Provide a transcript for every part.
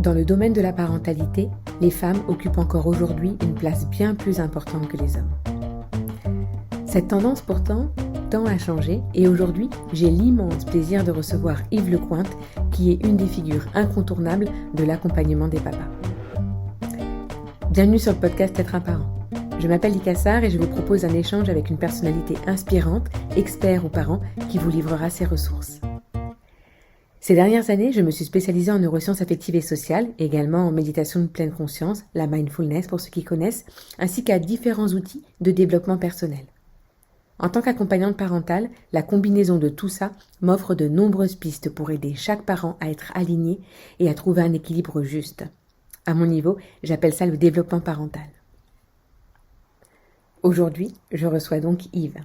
Dans le domaine de la parentalité, les femmes occupent encore aujourd'hui une place bien plus importante que les hommes. Cette tendance pourtant tend à changer et aujourd'hui, j'ai l'immense plaisir de recevoir Yves Lecointe, qui est une des figures incontournables de l'accompagnement des papas. Bienvenue sur le podcast Être un parent. Je m'appelle Lika Sarr et je vous propose un échange avec une personnalité inspirante, expert ou parent, qui vous livrera ses ressources. Ces dernières années, je me suis spécialisée en neurosciences affectives et sociales, également en méditation de pleine conscience, la mindfulness pour ceux qui connaissent, ainsi qu'à différents outils de développement personnel. En tant qu'accompagnante parentale, la combinaison de tout ça m'offre de nombreuses pistes pour aider chaque parent à être aligné et à trouver un équilibre juste. À mon niveau, j'appelle ça le développement parental. Aujourd'hui, je reçois donc Yves.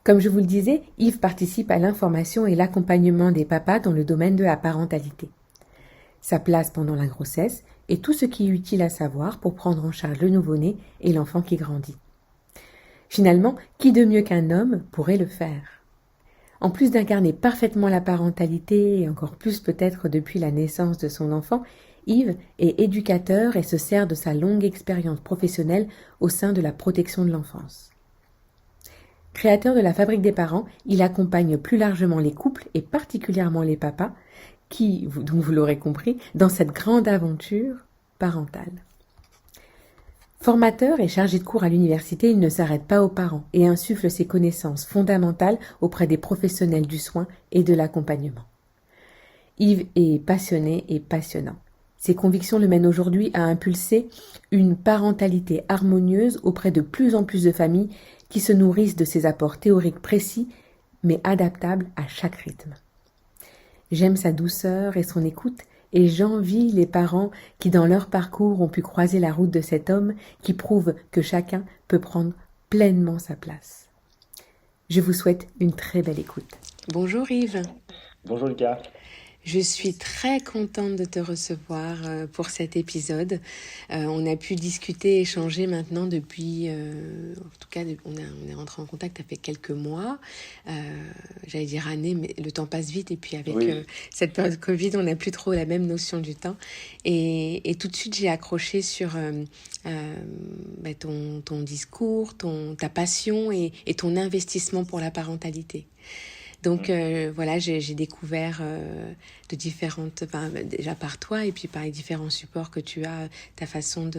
Comme je vous le disais, Yves participe à l'information et l'accompagnement des papas dans le domaine de la parentalité. Sa place pendant la grossesse et tout ce qui est utile à savoir pour prendre en charge le nouveau-né et l'enfant qui grandit. Finalement, qui de mieux qu'un homme pourrait le faire ? En plus d'incarner parfaitement la parentalité, et encore plus peut-être depuis la naissance de son enfant, Yves est éducateur et se sert de sa longue expérience professionnelle au sein de la protection de l'enfance. Créateur de la Fabrique des parents, il accompagne plus largement les couples et particulièrement les papas qui, donc vous l'aurez compris, dans cette grande aventure parentale. Formateur et chargé de cours à l'université, il ne s'arrête pas aux parents et insuffle ses connaissances fondamentales auprès des professionnels du soin et de l'accompagnement. Yves est passionné et passionnant. Ses convictions le mènent aujourd'hui à impulser une parentalité harmonieuse auprès de plus en plus de familles qui se nourrissent de ses apports théoriques précis, mais adaptables à chaque rythme. J'aime sa douceur et son écoute, et j'envie les parents qui, dans leur parcours, ont pu croiser la route de cet homme qui prouve que chacun peut prendre pleinement sa place. Je vous souhaite une très belle écoute. Bonjour Yves. Bonjour Lucas. Je suis très contente de te recevoir pour cet épisode. On a pu discuter, échanger maintenant depuis, en tout cas, on est rentré en contact ça fait quelques mois. J'allais dire années, mais le temps passe vite. Et puis avec cette période Covid, on n'a plus trop la même notion du temps. Et tout de suite, j'ai accroché sur ton discours, ta passion et ton investissement pour la parentalité. Donc voilà, j'ai découvert de différentes, déjà par toi et puis par les différents supports que tu as, ta façon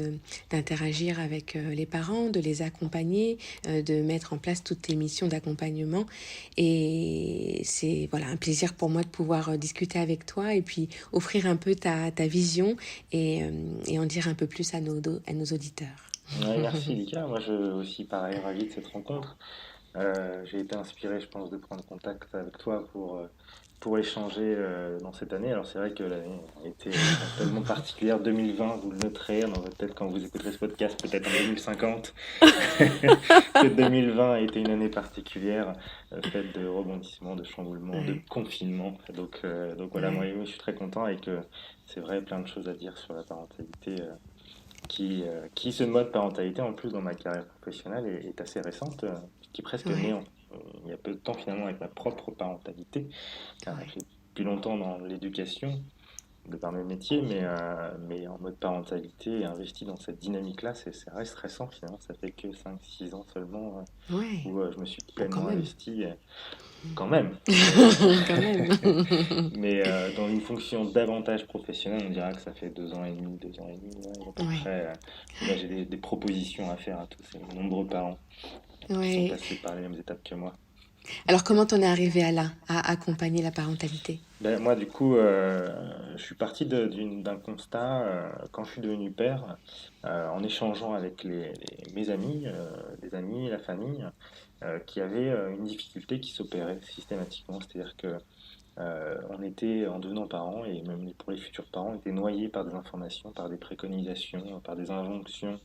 d'interagir avec les parents, de les accompagner, de mettre en place toutes tes missions d'accompagnement. Et c'est voilà un plaisir pour moi de pouvoir discuter avec toi et puis offrir un peu ta vision et en dire un peu plus à nos auditeurs. Ouais, merci Lika, moi je aussi pareil ravi de cette rencontre. J'ai été inspiré, je pense, de prendre contact avec toi pour échanger dans cette année. Alors c'est vrai que l'année a été tellement particulière. 2020, vous le noterez, peut-être quand vous écouterez ce podcast, peut-être en 2050, que 2020 a été une année particulière, faite de rebondissements, de chamboulements, de confinement. Donc voilà, moi je suis très content et que c'est vrai, plein de choses à dire sur la parentalité. Qui ce mode parentalité, en plus dans ma carrière professionnelle, est assez récente, qui est presque née il y a peu de temps finalement avec ma propre parentalité. J'ai depuis longtemps dans l'éducation, de par mes métiers, mais en mode parentalité et investi dans cette dynamique-là, ça reste récent finalement, ça fait que 5-6 ans seulement où je me suis pleinement investi. Quand même. Quand même. Mais dans une fonction davantage professionnelle, on dira que ça fait 2 ans et demi, à peu près. Là, j'ai des propositions à faire à tous ces nombreux parents qui sont passés par les mêmes étapes que moi. Alors, comment t'en es arrivé à accompagner la parentalité ? Moi, du coup, je suis parti d'un constat quand je suis devenu père, en échangeant avec mes amis, les amis, la famille, qui avaient une difficulté qui s'opérait systématiquement. C'est-à-dire que on était, en devenant parents, et même pour les futurs parents, on était noyés par des informations, par des préconisations, par des injonctions,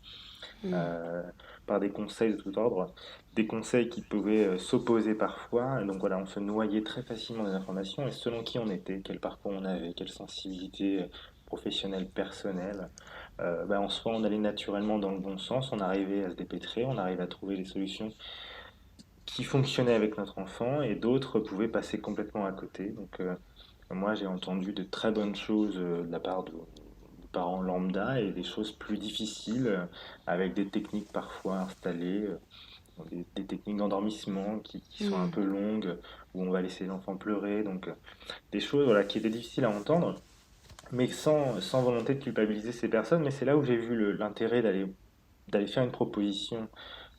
par des conseils de tout ordre, des conseils qui pouvaient s'opposer parfois. Et donc voilà, on se noyait très facilement des informations, et selon qui on était, quel parcours on avait, quelle sensibilité professionnelle, personnelle, en soi, on allait naturellement dans le bon sens, on arrivait à se dépêtrer, on arrivait à trouver les solutions qui fonctionnaient avec notre enfant, et d'autres pouvaient passer complètement à côté. Donc moi j'ai entendu de très bonnes choses de la part parent lambda et des choses plus difficiles avec des techniques parfois installées, des techniques d'endormissement qui sont un Mm. peu longues, où on va laisser l'enfant pleurer, donc des choses voilà, qui étaient difficiles à entendre, mais sans volonté de culpabiliser ces personnes. Mais c'est là où j'ai vu l'intérêt d'aller faire une proposition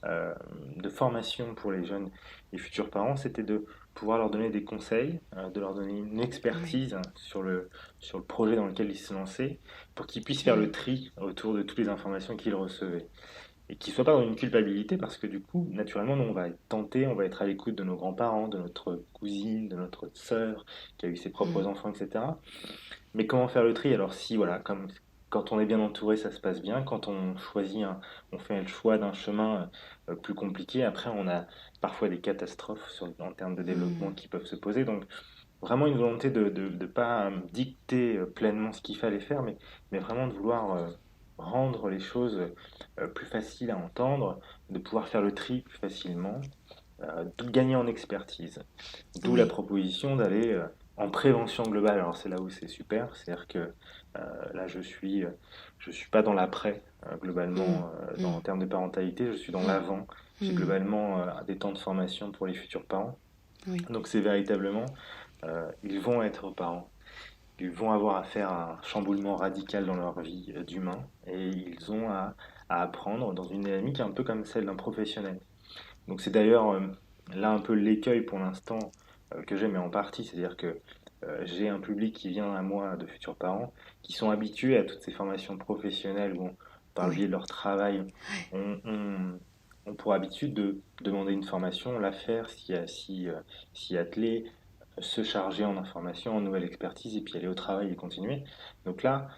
euh, de formation pour les jeunes et futurs parents, c'était de pouvoir leur donner des conseils, de leur donner une Oui. expertise sur le projet dans lequel ils se lançaient, pour qu'ils puissent faire le Mm. tri autour de toutes les informations qu'ils recevaient. Et qu'ils ne soient pas dans une culpabilité, parce que du coup, naturellement, nous, on va être tentés, on va être à l'écoute de nos grands-parents, de notre cousine, de notre sœur, qui a eu ses propres Mm. enfants, etc. Mais comment faire le tri? Alors si, voilà, comme quand on est bien entouré, ça se passe bien. Quand on choisit, on fait le choix d'un chemin plus compliqué, après on a parfois des catastrophes en termes de développement Mm. qui peuvent se poser. Donc vraiment une volonté de pas dicter pleinement ce qu'il fallait faire, mais vraiment de vouloir rendre les choses plus faciles à entendre, de pouvoir faire le tri plus facilement, de gagner en expertise. D'où la Oui. proposition d'aller en prévention globale. Alors c'est là où c'est super, c'est-à-dire que là je suis pas dans l'après Mm. globalement en Mm. termes de parentalité, je suis dans Mm. l'avant. J'ai Mm. globalement des temps de formation pour les futurs parents. Oui. Donc c'est véritablement, ils vont être parents, ils vont avoir à faire un chamboulement radical dans leur vie d'humain et ils ont à apprendre dans une dynamique un peu comme celle d'un professionnel. Donc c'est d'ailleurs là un peu l'écueil pour l'instant que j'ai, mais en partie, c'est-à-dire que j'ai un public qui vient à moi de futurs parents qui sont habitués à toutes ces formations professionnelles où, par le biais Oui. de leur travail, ont pour habitude de demander une formation, la faire, s'y atteler, se charger en information, en nouvelle expertise, et puis aller au travail et continuer. Donc là,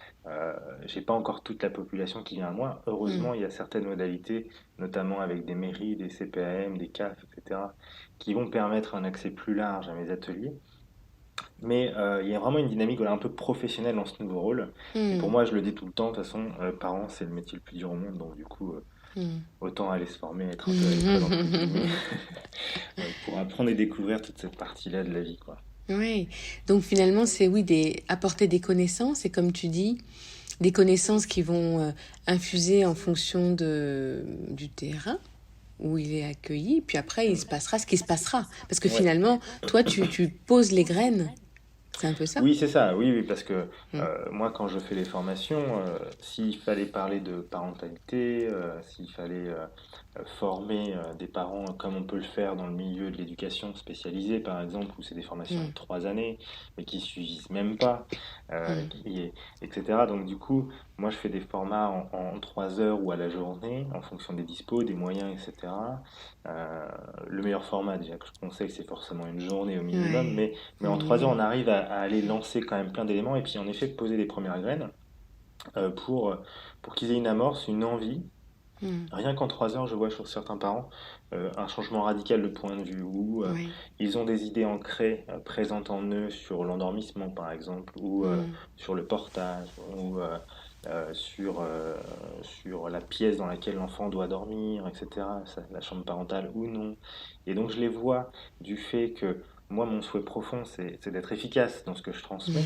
j'ai pas encore toute la population qui vient à moi. Mm. Heureusement, il y a certaines modalités, notamment avec des mairies, des CPAM, des CAF, etc., qui vont permettre un accès plus large à mes ateliers. Mais il y a vraiment une dynamique voilà, un peu professionnelle dans ce nouveau rôle. Et pour Mm. moi, je le dis tout le temps, de toute façon, parent, c'est le métier le plus dur au monde. Donc du coup, Mm. autant aller se former, être un peu à l'école, entre guillemets, Mm. pour apprendre et découvrir toute cette partie-là de la vie, quoi. Oui, donc finalement, c'est oui, apporter des connaissances, et comme tu dis, des connaissances qui vont infuser en fonction du terrain où il est accueilli, puis après, il se passera ce qui se passera. Parce que Ouais. finalement, toi, tu poses les graines, c'est un peu ça? Oui, c'est ça, oui, oui, parce que Mm. moi, quand je fais les formations, s'il fallait parler de parentalité, s'il fallait former des parents comme on peut le faire dans le milieu de l'éducation spécialisée, par exemple, où c'est des formations de Mm. 3 années, mais qui suffisent même pas, Mm. etc. Donc, du coup, moi, je fais des formats en 3 heures ou à la journée, en fonction des dispos, des moyens, etc. Le meilleur format, déjà, que je conseille, c'est forcément une journée au minimum, Ouais, mais au en 3 heures, on minimum. arrive à aller lancer quand même plein d'éléments et puis en effet poser des premières graines pour qu'ils aient une amorce, une envie. Mm. Rien qu'en 3 heures, je vois sur certains parents un changement radical de point de vue où Oui. ils ont des idées ancrées, présentes en eux sur l'endormissement par exemple, ou Mm. sur le portage, ou sur la pièce dans laquelle l'enfant doit dormir, etc., la chambre parentale ou non. Et donc je les vois du fait que moi, mon souhait profond, c'est d'être efficace dans ce que je transmets,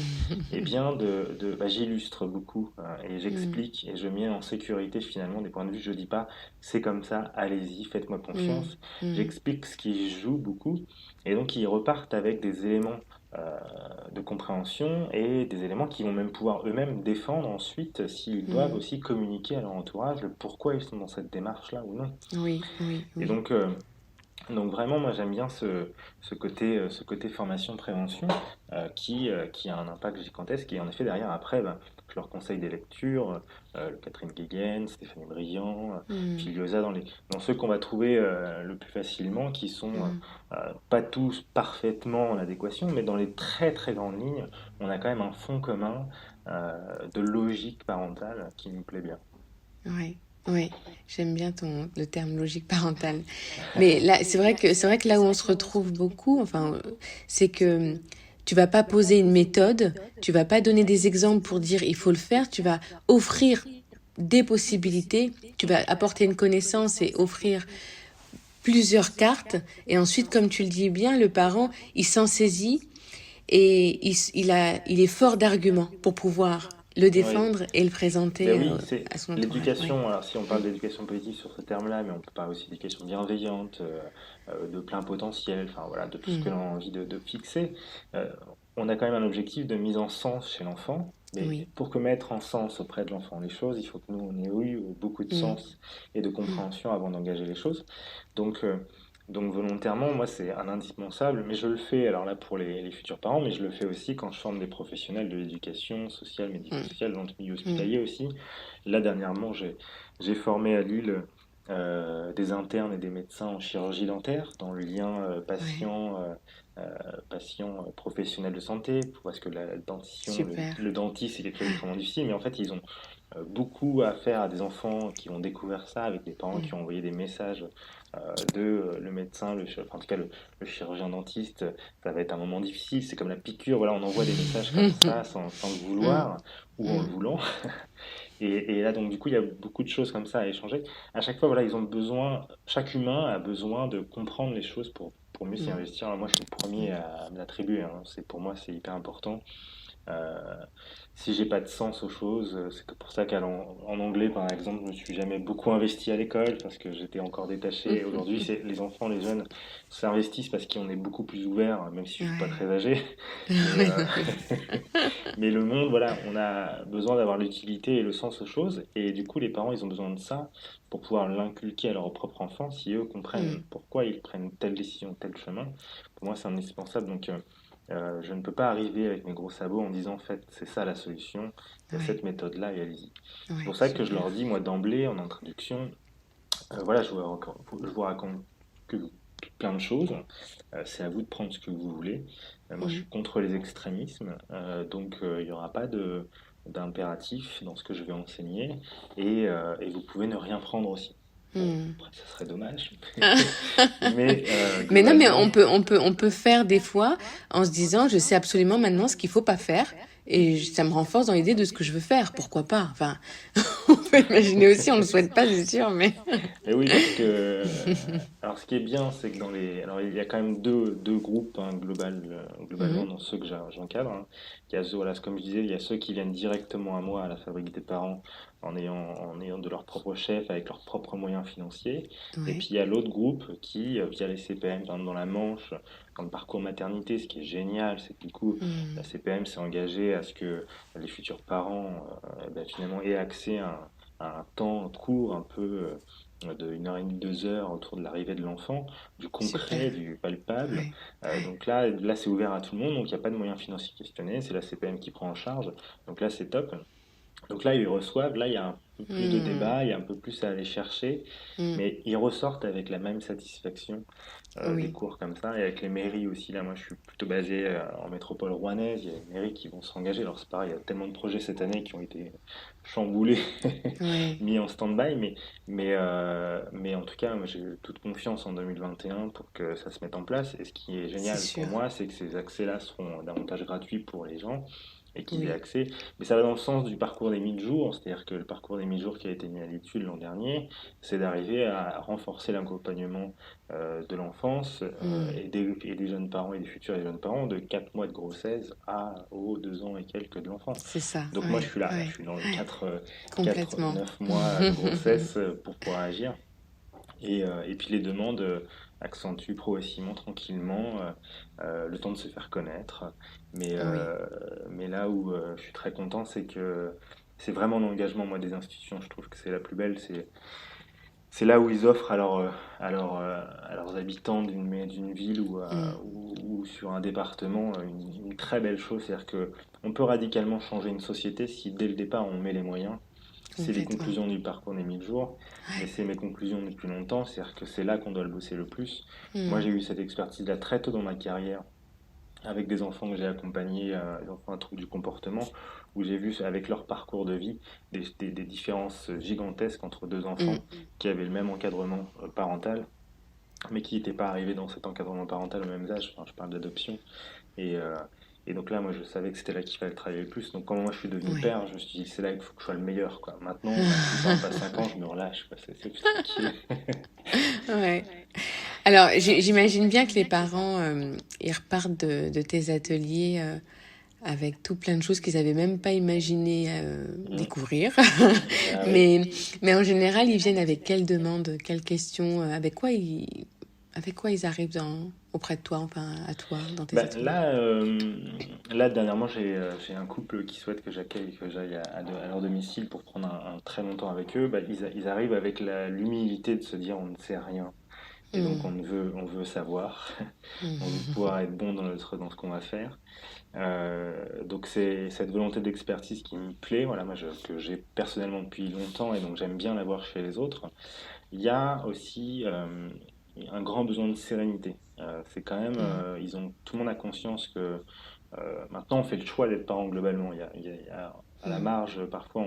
et bien bah, j'illustre beaucoup et Mm. j'explique et je mets en sécurité finalement des points de vue. Je dis pas c'est comme ça, allez-y, faites-moi Mm. confiance. Mm. J'explique ce qui joue beaucoup et donc ils repartent avec des éléments euh, de compréhension et des éléments qui vont même pouvoir eux-mêmes défendre ensuite s'ils doivent Mm. aussi communiquer à leur entourage le pourquoi ils sont dans cette démarche-là ou non. Oui, oui, Et oui. donc vraiment, moi j'aime bien ce côté formation-prévention qui a un impact gigantesque et en effet derrière après, ben, je leur conseille des lectures, Catherine Guéguen, Stéphanie Briand, Mm. Filiosa, dans ceux qu'on va trouver le plus facilement, qui sont Mm. pas tous parfaitement en adéquation, mais dans les très très grandes lignes, on a quand même un fond commun de logique parentale qui nous plaît bien. Oui, oui, j'aime bien le terme logique parentale. Mais là, c'est vrai que là où on se retrouve beaucoup, enfin, c'est que tu vas pas poser une méthode, tu vas pas donner des exemples pour dire il faut le faire, tu vas offrir des possibilités, tu vas apporter une connaissance et offrir plusieurs cartes. Et ensuite, comme tu le dis bien, le parent, il s'en saisit et il est fort d'arguments pour pouvoir le Oui. défendre et le Ben présenter oui, c'est à son entourage. Oui. l'éducation. Alors, si on parle d'éducation positive sur ce terme-là, mais on peut parler aussi d'éducation bienveillante, de plein potentiel, enfin voilà, de tout ce que Mm. l'on a envie de fixer. Euh, on a quand même un objectif de mise en sens chez l'enfant, mais Oui. pour que mettre en sens auprès de l'enfant les choses, il faut que nous, on ait eu beaucoup de Mm. sens et de Mm. compréhension avant d'engager les choses. Donc, euh, donc volontairement, moi, c'est un indispensable, mais je le fais, alors là, pour les futurs parents, mais je le fais aussi quand je forme des professionnels de l'éducation sociale, Mm. médico-sociale, dans le milieu Mm. hospitalier aussi. Là, dernièrement, j'ai formé à Lille des internes et des médecins en chirurgie dentaire, dans le lien Ouais. patient professionnel de santé, parce que la dentition, Super. le dentiste, c'est quelque chose d'extrêmement difficile, mais en fait, ils ont beaucoup à faire à des enfants qui vont découvrir ça, avec des parents qui Mm. ont envoyé des messages de le médecin, enfin, en tout cas le chirurgien dentiste, ça va être un moment difficile, c'est comme la piqûre, voilà, on envoie des messages comme ça sans le Mm. vouloir ou en le Mm. voulant. Et là, donc, du coup, il y a beaucoup de choses comme ça à échanger. À chaque fois, voilà, ils ont besoin, chaque humain a besoin de comprendre les choses pour mieux s'y Mm. investir. Alors, moi, je suis le premier à me l'attribuer, hein. Pour moi, c'est hyper important. Euh, Si j'ai pas de sens aux choses, c'est que pour ça en anglais, par exemple, je me suis jamais beaucoup investi à l'école parce que j'étais encore détaché. Aujourd'hui, c'est les enfants, les jeunes s'investissent parce qu'on est beaucoup plus ouvert, même si je suis pas Ouais. très âgé. Mais, mais le monde, voilà, on a besoin d'avoir l'utilité et le sens aux choses. Et du coup, les parents, ils ont besoin de ça pour pouvoir l'inculquer à leur propre enfant si eux comprennent Mm. pourquoi ils prennent telle décision, tel chemin. Pour moi, c'est indispensable. Donc, je ne peux pas arriver avec mes gros sabots en disant, en fait, c'est ça la solution, il y a Ouais. cette méthode-là et allez-y. C'est Ouais. pour ça que je leur Super. dis, moi, d'emblée, en introduction, voilà, je vous raconte que plein de choses. C'est à vous de prendre ce que vous voulez. Moi, je Mm. suis contre les extrémismes, donc il n'y aura pas d'impératif dans ce que je vais enseigner, et vous pouvez ne rien prendre aussi. Bon, Mm. après, ça serait dommage, mais Mais non, mais globalement, on peut faire des fois en se disant, je sais absolument maintenant ce qu'il faut pas faire et ça me renforce dans l'idée de ce que je veux faire. Pourquoi pas? Enfin, on peut imaginer aussi, on le souhaite pas, c'est sûr, mais. mais oui, parce que alors ce qui est bien, c'est que alors il y a quand même deux groupes hein, globalement Mhm. dans ceux que j'encadre, hein. Il y a ceux, voilà, comme je disais, il y a ceux qui viennent directement à moi à la fabrique des parents en ayant de leur propre chef avec leurs propres moyens financiers. Et Ouais. puis il y a l'autre groupe qui, via les CPM, par exemple dans la Manche, dans le parcours maternité, ce qui est génial, c'est que du coup la Mm. CPM s'est engagée à ce que les futurs parents finalement aient accès à un temps court un peu de 1 heure et demie, 2 heures autour de l'arrivée de l'enfant, du concret, Super. du palpable. Ouais. Donc là c'est ouvert à tout le monde, donc il n'y a pas de moyens financiers questionnés, c'est la CPM qui prend en charge. Donc là, c'est top. Donc là, ils reçoivent, là, il y a un peu plus de Mm. débat, il y a un peu plus à aller chercher, Mm. mais ils ressortent avec la même satisfaction des Oui. cours comme ça. Et avec les mairies aussi, là, moi, je suis plutôt basé en métropole rouennaise, il y a des mairies qui vont s'engager. Alors, c'est pareil, il y a tellement de projets cette année qui ont été chamboulés, Ouais. mis en stand-by, mais en tout cas, moi, j'ai toute confiance en 2021 pour que ça se mette en place. Et ce qui est C'est génial pour sûr. moi, c'est que ces accès-là seront davantage gratuits pour les gens et qu'ils aient Oui. accès. Mais ça va dans le sens du parcours des 1000 jours, c'est-à-dire que le parcours des 1000 jours qui a été mis à l'étude l'an dernier, c'est d'arriver à renforcer l'accompagnement de l'enfance Mm. et des jeunes parents et des futurs et jeunes parents de 4 mois de grossesse aux 2 ans et quelques de l'enfant. C'est ça. Donc moi je Ouais. suis là, je Ouais. suis dans les Ouais. 4 Complètement. 9 mois de grossesse pour pouvoir agir. Et puis les demandes accentuent progressivement, tranquillement, le temps de se faire connaître. Mais, Oui. euh, mais là où je suis très content, c'est que c'est vraiment l'engagement moi, des institutions. Je trouve que c'est la plus belle. C'est là où ils offrent à leurs habitants d'une ville Mm. ou sur un département une très belle chose. C'est-à-dire que on peut radicalement changer une société si dès le départ on met les moyens. C'est les Complètement. conclusions du parcours des 1000 jours, mais Ouais. c'est mes conclusions depuis longtemps, c'est-à-dire que c'est là qu'on doit le bosser le plus. Moi, Mm. j'ai eu cette expertise-là très tôt dans ma carrière, avec des enfants que j'ai accompagnés, des enfants à troubles du comportement, où j'ai vu avec leur parcours de vie des différences gigantesques entre deux Mm. enfants qui avaient le même encadrement parental, mais qui n'étaient pas arrivés dans cet encadrement parental au même âge. Enfin, je parle d'adoption. Et, euh, et donc là, moi, je savais que c'était là qu'il fallait travailler le plus. Donc, quand moi, je suis devenu Ouais. père, je me suis dit, c'est là qu'il faut que je sois le meilleur, quoi. Maintenant, même si ça en passe 5 ans, je me relâche, quoi. C'est plus tranquille. Ouais. Alors, j'imagine bien que les parents, ils repartent de tes ateliers avec tout plein de choses qu'ils n'avaient même pas imaginé Mhm. découvrir. Ah oui. mais, mais en général, ils viennent avec quelles demandes, quelles questions, avec quoi ils arrivent auprès de toi, enfin à toi, dans tes Bah, ateliers. là, dernièrement, j'ai un couple qui souhaite que j'aille à leur domicile pour prendre un très long temps avec eux. Bah, ils arrivent avec l'humilité de se dire on ne sait rien. Et donc Hmm. on veut savoir, on veut Hmm. pouvoir être bon dans ce qu'on va faire. Donc c'est cette volonté d'expertise qui me plaît, voilà, que j'ai personnellement depuis longtemps et donc j'aime bien l'avoir chez les autres. Il y a aussi un grand besoin de sérénité. C'est quand même, tout le monde a conscience que maintenant on fait le choix d'être parent globalement. Il y a à la Hmm. marge, parfois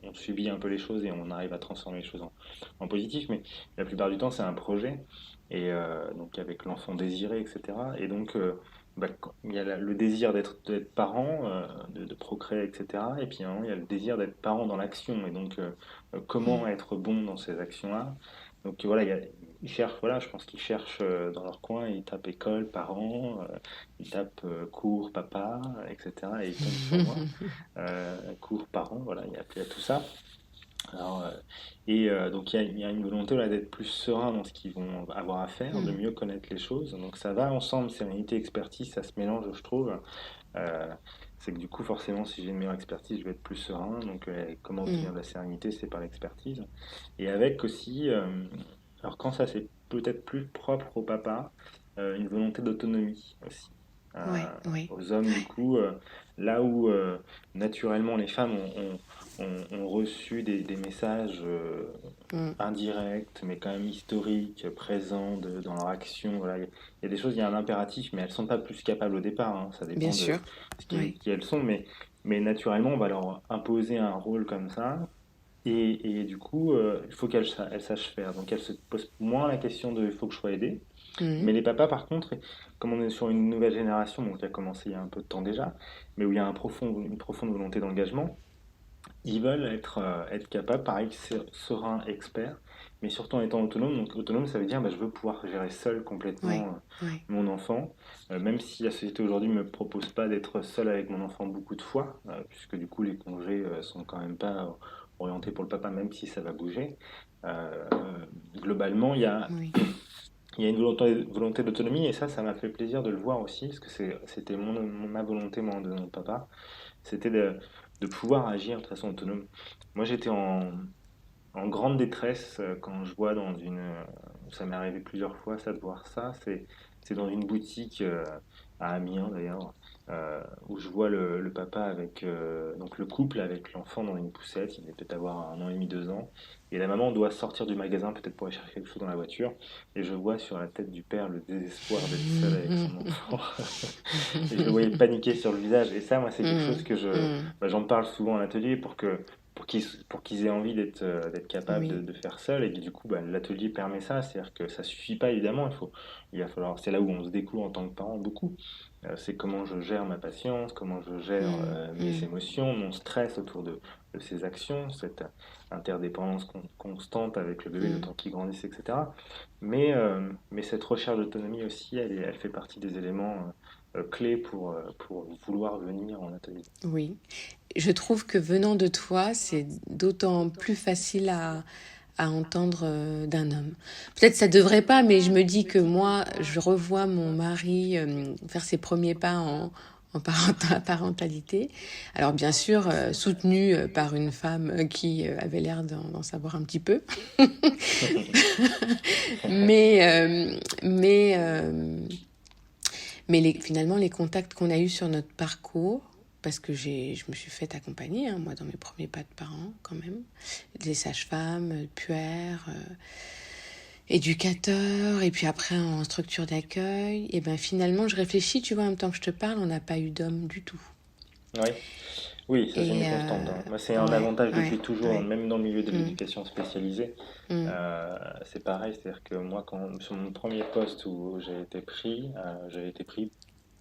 on subit un peu les choses et on arrive à transformer les choses en positif, mais la plupart du temps c'est un projet et donc avec l'enfant désiré, etc. Et donc bah, il y a le désir d'être parent, de procréer, etc. Et puis hein, il y a le désir d'être parent dans l'action et donc comment être bon dans ces actions-là. Donc voilà, ils cherchent, voilà, je pense qu'ils cherchent dans leur coin, ils tapent école, parents, ils tapent cours, papa, etc. Et ils tombent sur moi. Cours, parents, voilà, il y a tout ça. Alors, donc il y a une volonté là, d'être plus serein dans ce qu'ils vont avoir à faire, de Hmm. mieux connaître les choses. Donc ça va ensemble, sérénité, expertise, ça se mélange, je trouve. Euh, c'est que du coup, forcément, si j'ai une meilleure expertise, je vais être plus serein. Donc comment Hmm. obtenir de la sérénité, c'est par l'expertise. Et avec aussi, alors quand ça c'est peut-être plus propre au papa, une volonté d'autonomie aussi. Ouais, ouais. Aux hommes, du coup, là où naturellement les femmes ont reçu des messages Hmm. indirects, mais quand même historiques, présents dans leur action. Voilà. Il y a des choses, il y a un impératif, mais elles ne sont pas plus capables au départ. Hein. Ça Bien dépend de sûr. Ouais. qui elles sont, mais naturellement, on va leur imposer un rôle comme ça. Et du coup, il faut elles sachent faire. Donc elles se posent moins la question de il faut que je sois aidé. Hmm. Mais les papas, par contre, comme on est sur une nouvelle génération, donc qui a commencé il y a un peu de temps déjà, mais où il y a une profonde volonté d'engagement, ils veulent être capables, pareil, serein, expert, mais surtout en étant autonome. Donc autonome, ça veut dire bah, je veux pouvoir gérer seul complètement Ouais. Ouais. mon enfant, même si la société aujourd'hui ne me propose pas d'être seul avec mon enfant beaucoup de fois, puisque du coup les congés sont quand même pas orientés pour le papa, même si ça va bouger. Euh, Globalement, Oui. il y a une volonté d'autonomie et ça m'a fait plaisir de le voir aussi, parce que c'était ma volonté, moi, en devenant papa, c'était de pouvoir agir de façon autonome. Moi, j'étais en grande détresse quand je vois ça m'est arrivé plusieurs fois ça de voir ça, c'est dans une boutique à Amiens d'ailleurs, où je vois le papa avec donc le couple avec l'enfant dans une poussette, il devait peut-être avoir 1 an et demi, 2 ans, et la maman doit sortir du magasin peut-être pour aller chercher quelque chose dans la voiture, et je vois sur la tête du père le désespoir d'être seul avec son enfant, et je le voyais paniquer sur le visage, et ça moi c'est quelque Hmm. chose que Hmm. j'en parle souvent à l'atelier pour qu'ils aient envie d'être capables Oui. de faire seul et que du coup bah, l'atelier permet ça, c'est-à-dire que ça suffit pas évidemment, il va falloir, c'est là où on se découvre en tant que parent beaucoup. C'est comment je gère ma patience, comment je gère Hmm. mes Hmm. émotions, mon stress autour de ces actions, cette interdépendance constante avec le bébé le Hmm. temps qu'il grandisse, etc. Mais cette recherche d'autonomie aussi, elle fait partie des éléments clés pour vouloir venir en atelier. Oui. Je trouve que venant de toi, c'est d'autant plus facile à entendre d'un homme. Peut-être ça devrait pas, mais je me dis que moi, je revois mon mari faire ses premiers pas en parentalité. Alors bien sûr, soutenu par une femme qui avait l'air d'en savoir un petit peu. mais mais finalement, les contacts qu'on a eus sur notre parcours, parce que je me suis fait accompagner, hein, moi, dans mes premiers pas de parents, quand même, des sages-femmes, puères, éducateurs, et puis après en structure d'accueil, et ben finalement, je réfléchis, tu vois, en même temps que je te parle, on n'a pas eu d'hommes du tout. Oui. Oui, ça c'est une Et constante. Hein. Moi, c'est un ouais, avantage ouais, depuis toujours, hein, ouais. même dans le milieu de Mm, l'éducation spécialisée. mm, C'est pareil, c'est-à-dire que moi, sur mon premier poste où j'ai été pris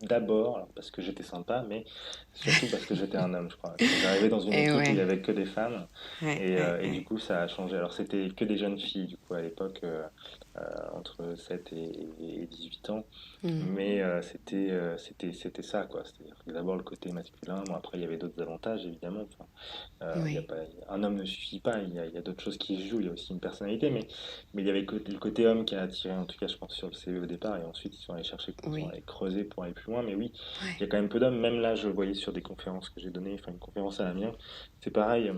d'abord alors, parce que j'étais sympa, mais surtout parce que j'étais un homme, je crois. J'arrivais dans une et équipe où il y ouais, avait que des femmes ouais, ouais, et du ouais. coup, ça a changé. Alors, c'était que des jeunes filles, du coup, à l'époque. entre 7 et 18 ans. Hmm. Mais c'était ça, quoi. C'est-à-dire que d'abord le côté masculin, bon, après il y avait d'autres avantages, évidemment. Enfin, il y a Oui, pas, un homme ne suffit pas, il y a d'autres choses qui se jouent, il y a aussi une personnalité, mais il y avait le côté homme qui a attiré, en tout cas, je pense, sur le CV au départ, et ensuite ils sont allés chercher, ils sont oui, allés creuser pour aller plus loin. Mais oui, il y ouais. a quand même peu d'hommes. Même là, je voyais sur des conférences que j'ai données, enfin une conférence à la mienne, c'est pareil.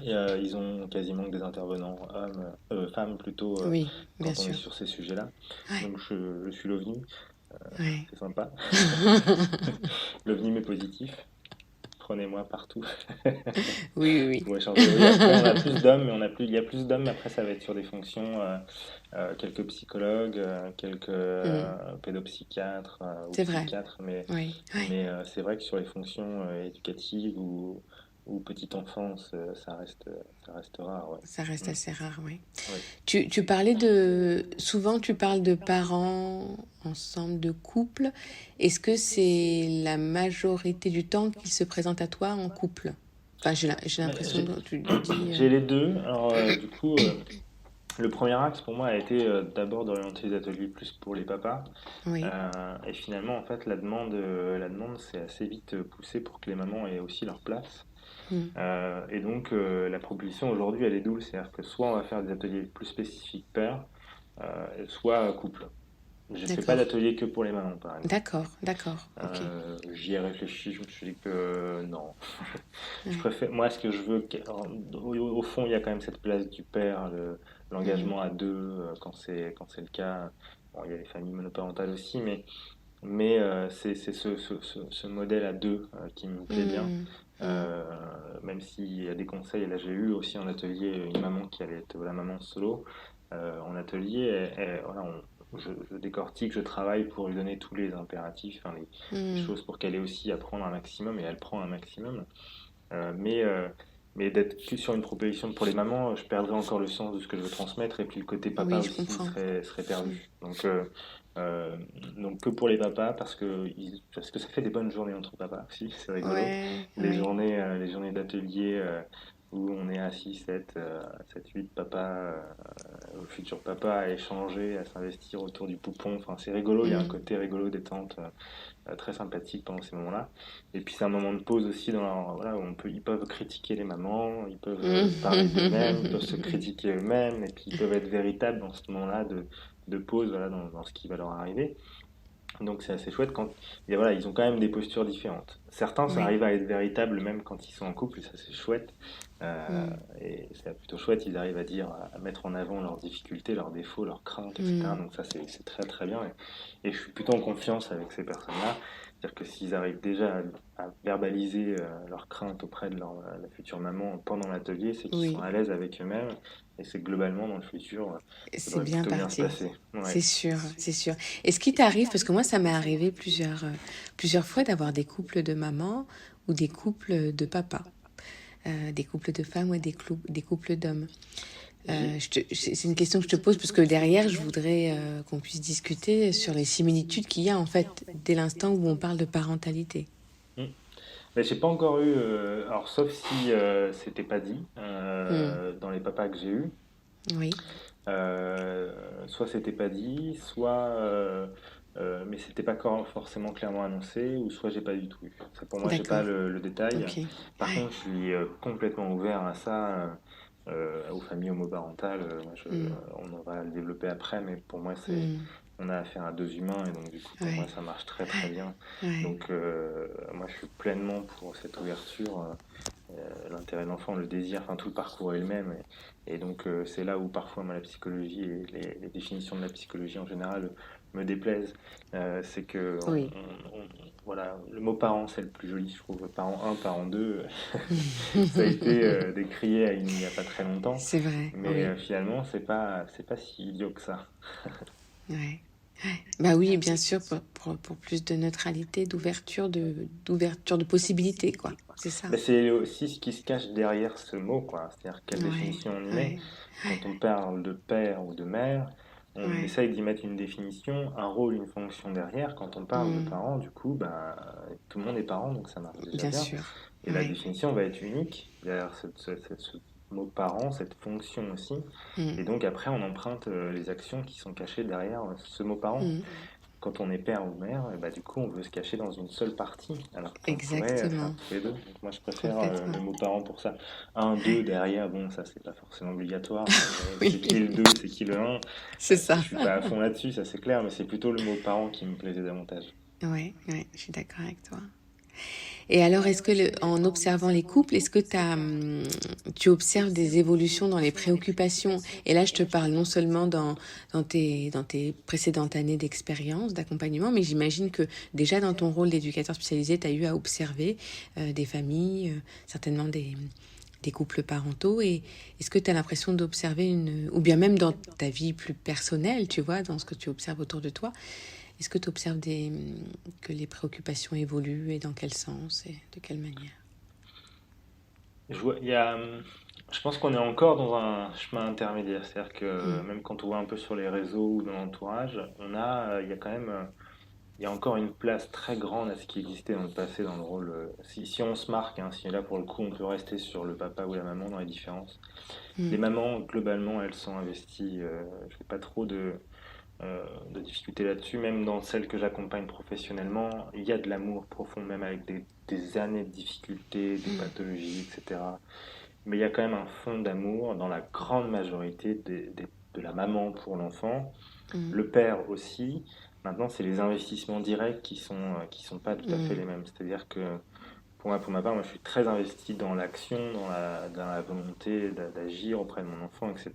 Et, ils ont quasiment que des intervenants hommes, femmes plutôt, Oui, bien quand on est sûr. sur ces sujets-là. Ouais, Donc je suis l'OVNI, ouais. c'est sympa. L'OVNI mais positif. Prenez-moi partout Oui, oui, pour échanger. Oui, après on a oui. plus d'hommes, mais il y a plus d'hommes. Mais après ça va être sur des fonctions, quelques psychologues, quelques Hmm. pédopsychiatres ou C'est vrai. psychiatres. Oui, oui. Mais c'est vrai que sur les fonctions éducatives ou petite enfance, ça reste rare. Ouais. Ça reste Mm. assez rare, oui. Oui. Tu parlais de... Souvent, tu parles de parents ensemble, de couple. Est-ce que c'est la majorité du temps qu'ils se présentent à toi en couple? Enfin, j'ai Mais l'impression que tu dis... j'ai les deux. Alors, du coup, le premier axe pour moi a été d'abord d'orienter les ateliers plus pour les papas. Oui. Et finalement, en fait, la demande s'est assez vite poussée pour que les mamans aient aussi leur place. Hmm. Et donc, la proposition aujourd'hui, elle est double. C'est-à-dire que soit on va faire des ateliers plus spécifiques père, soit couple. Je fais pas D'accord. d'atelier que pour les mamans, par exemple. D'accord, d'accord. Ok. J'y ai réfléchi, je me suis dit que non. Je Ouais. préfère, moi, ce que je veux, au fond, il y a quand même cette place du père, Hmm. l'engagement à deux, quand c'est le cas. Bon, il y a les familles monoparentales aussi, mais c'est ce modèle à deux qui me plaît bien. Hmm. Hmm. Euh, Même s'il y a des conseils, là j'ai eu aussi en atelier une maman qui allait être la maman solo. En atelier, voilà, je décortique, je travaille pour lui donner tous les impératifs, enfin, les Hmm. choses pour qu'elle ait aussi à prendre un maximum, et elle prend un maximum. Euh, mais euh, mais d'être que sur une proposition pour les mamans, je perdrais encore le sens de ce que je veux transmettre, et puis le côté papa Oui, je aussi comprends. serait Hmm. perdu. Euh, donc que pour les papas, parce que ça fait des bonnes journées entre papas aussi, c'est rigolo. Ouais, ouais. Les journées d'atelier où on est à 6 7 8 papas, futurs papas, à échanger, à s'investir autour du poupon. Enfin, c'est rigolo, il y a un Hmm. côté rigolo, détente, très sympathique pendant ces moments-là. Et puis c'est un moment de pause aussi voilà, où ils peuvent critiquer les mamans, ils peuvent parler d'eux-mêmes, ils peuvent se Hmm. critiquer eux-mêmes, et puis ils peuvent être véritables dans ce moment-là de pause, voilà, dans ce qui va leur arriver. Donc c'est assez chouette quand voilà, ils ont quand même des postures différentes. Certains, ça Oui. arrive à être véritable même quand ils sont en couple, et ça c'est chouette. Euh, Hmm. et c'est plutôt chouette, ils arrivent à dire, à mettre en avant leurs difficultés, leurs défauts, leurs craintes, etc. Hmm. Donc ça c'est très très bien. Et je suis plutôt en confiance avec ces personnes-là. C'est-à-dire que s'ils arrivent déjà à verbaliser leurs craintes auprès de la future maman pendant l'atelier, c'est qu'ils sont Oui. à l'aise avec eux-mêmes, et c'est que globalement dans le futur, ça C'est devrait bien plutôt bien se parti. passer. Ouais. C'est sûr, c'est sûr. Est-ce qu'il t'arrive, parce que moi, ça m'est arrivé plusieurs fois d'avoir des couples de mamans ou des couples de papas, des couples de femmes ou des couples d'hommes. J'ai C'est une question que je te pose parce que derrière, je voudrais qu'on puisse discuter sur les similitudes qu'il y a en fait dès l'instant où on parle de parentalité. Mm. Mais j'ai pas encore eu, alors sauf si c'était pas dit Hmm. dans les papas que j'ai eus, Oui, soit c'était pas dit, soit mais c'était pas forcément clairement annoncé, ou soit j'ai pas du tout eu. Ça, pour moi, j'ai pas d'accord. le détail. Ok. Par Ouais. contre, je suis complètement ouvert à ça, aux familles homoparentales. Moi, Hmm. on va le développer après, mais pour moi, Hmm. on a affaire à deux humains, et donc du coup, pour moi, Ouais. ça marche très très bien. Ouais. Donc, moi, je suis pleinement pour cette ouverture. L'intérêt de l'enfant, le désir, enfin tout le parcours est le même. Et donc c'est là où parfois moi, la psychologie et les définitions de la psychologie en général me déplaisent. C'est que Oui. voilà, le mot parent c'est le plus joli, je trouve. Parent un, parent 2, ça a été décrié il n'y a pas très longtemps. C'est vrai, Mais oui. finalement c'est pas si idiot que ça. Ouais. Bah oui, bien sûr, pour plus de neutralité, d'ouverture de possibilités, quoi. C'est ça. Mais c'est aussi ce qui se cache derrière ce mot, quoi. C'est-à-dire quelle Ouais, définition on y met. ouais, Quand on parle de père ou de mère, on ouais. essaye d'y mettre une définition, un rôle, une fonction derrière. Quand on parle de Hmm. parent, du coup, ben, tout le monde est parent, donc ça marche déjà Bien bien. sûr. Et la Ouais. définition va être unique derrière mot parent, cette fonction aussi. Mm, Et donc après, on emprunte les actions qui sont cachées derrière ce mot parent. mm. Quand on est père ou mère, et bah, du coup, on veut se cacher dans une seule partie, alors qu'on pourrait faire Exactement, tous les deux. Donc moi, je préfère le complètement. mot parent pour ça. Un, deux, derrière, bon, ça, c'est pas forcément obligatoire. C'est Oui, qui le deux, c'est qui le un. c'est Je ça. suis pas à fond là-dessus, ça c'est clair, mais c'est plutôt le mot parent qui me plaisait davantage. Ouais, ouais, je suis d'accord avec toi. Et alors, est-ce que en observant les couples, est-ce que tu observes des évolutions dans les préoccupations? Et là, je te parle non seulement dans tes précédentes années d'expérience, d'accompagnement, mais j'imagine que déjà dans ton rôle d'éducateur spécialisé, tu as eu à observer des familles, certainement des couples parentaux. Et est-ce que tu as l'impression d'observer ou bien même dans ta vie plus personnelle, tu vois, dans ce que tu observes autour de toi, est-ce que tu observes que les préoccupations évoluent et dans quel sens et de quelle manière? Il y a, je pense qu'on est encore dans un chemin intermédiaire, c'est-à-dire que Mm, même quand on voit un peu sur les réseaux ou dans l'entourage, il y a quand même, il y a encore une place très grande à ce qui existait dans le passé dans le rôle. Si on se marque, hein, si là pour le coup on peut rester sur le papa ou la maman dans les différences. Les mm, mamans, globalement, elles sont investies. Je n'ai pas trop de difficultés là-dessus. Même dans celles que j'accompagne professionnellement, il y a de l'amour profond, même avec des années de difficultés, de mm, pathologies, etc. Mais il y a quand même un fond d'amour dans la grande majorité de la maman pour l'enfant, mm, le père aussi. Maintenant, c'est les investissements directs qui sont pas tout à fait mm, les mêmes. C'est-à-dire que pour moi, pour ma part, moi, je suis très investi dans l'action, dans la volonté d'agir auprès de mon enfant, etc.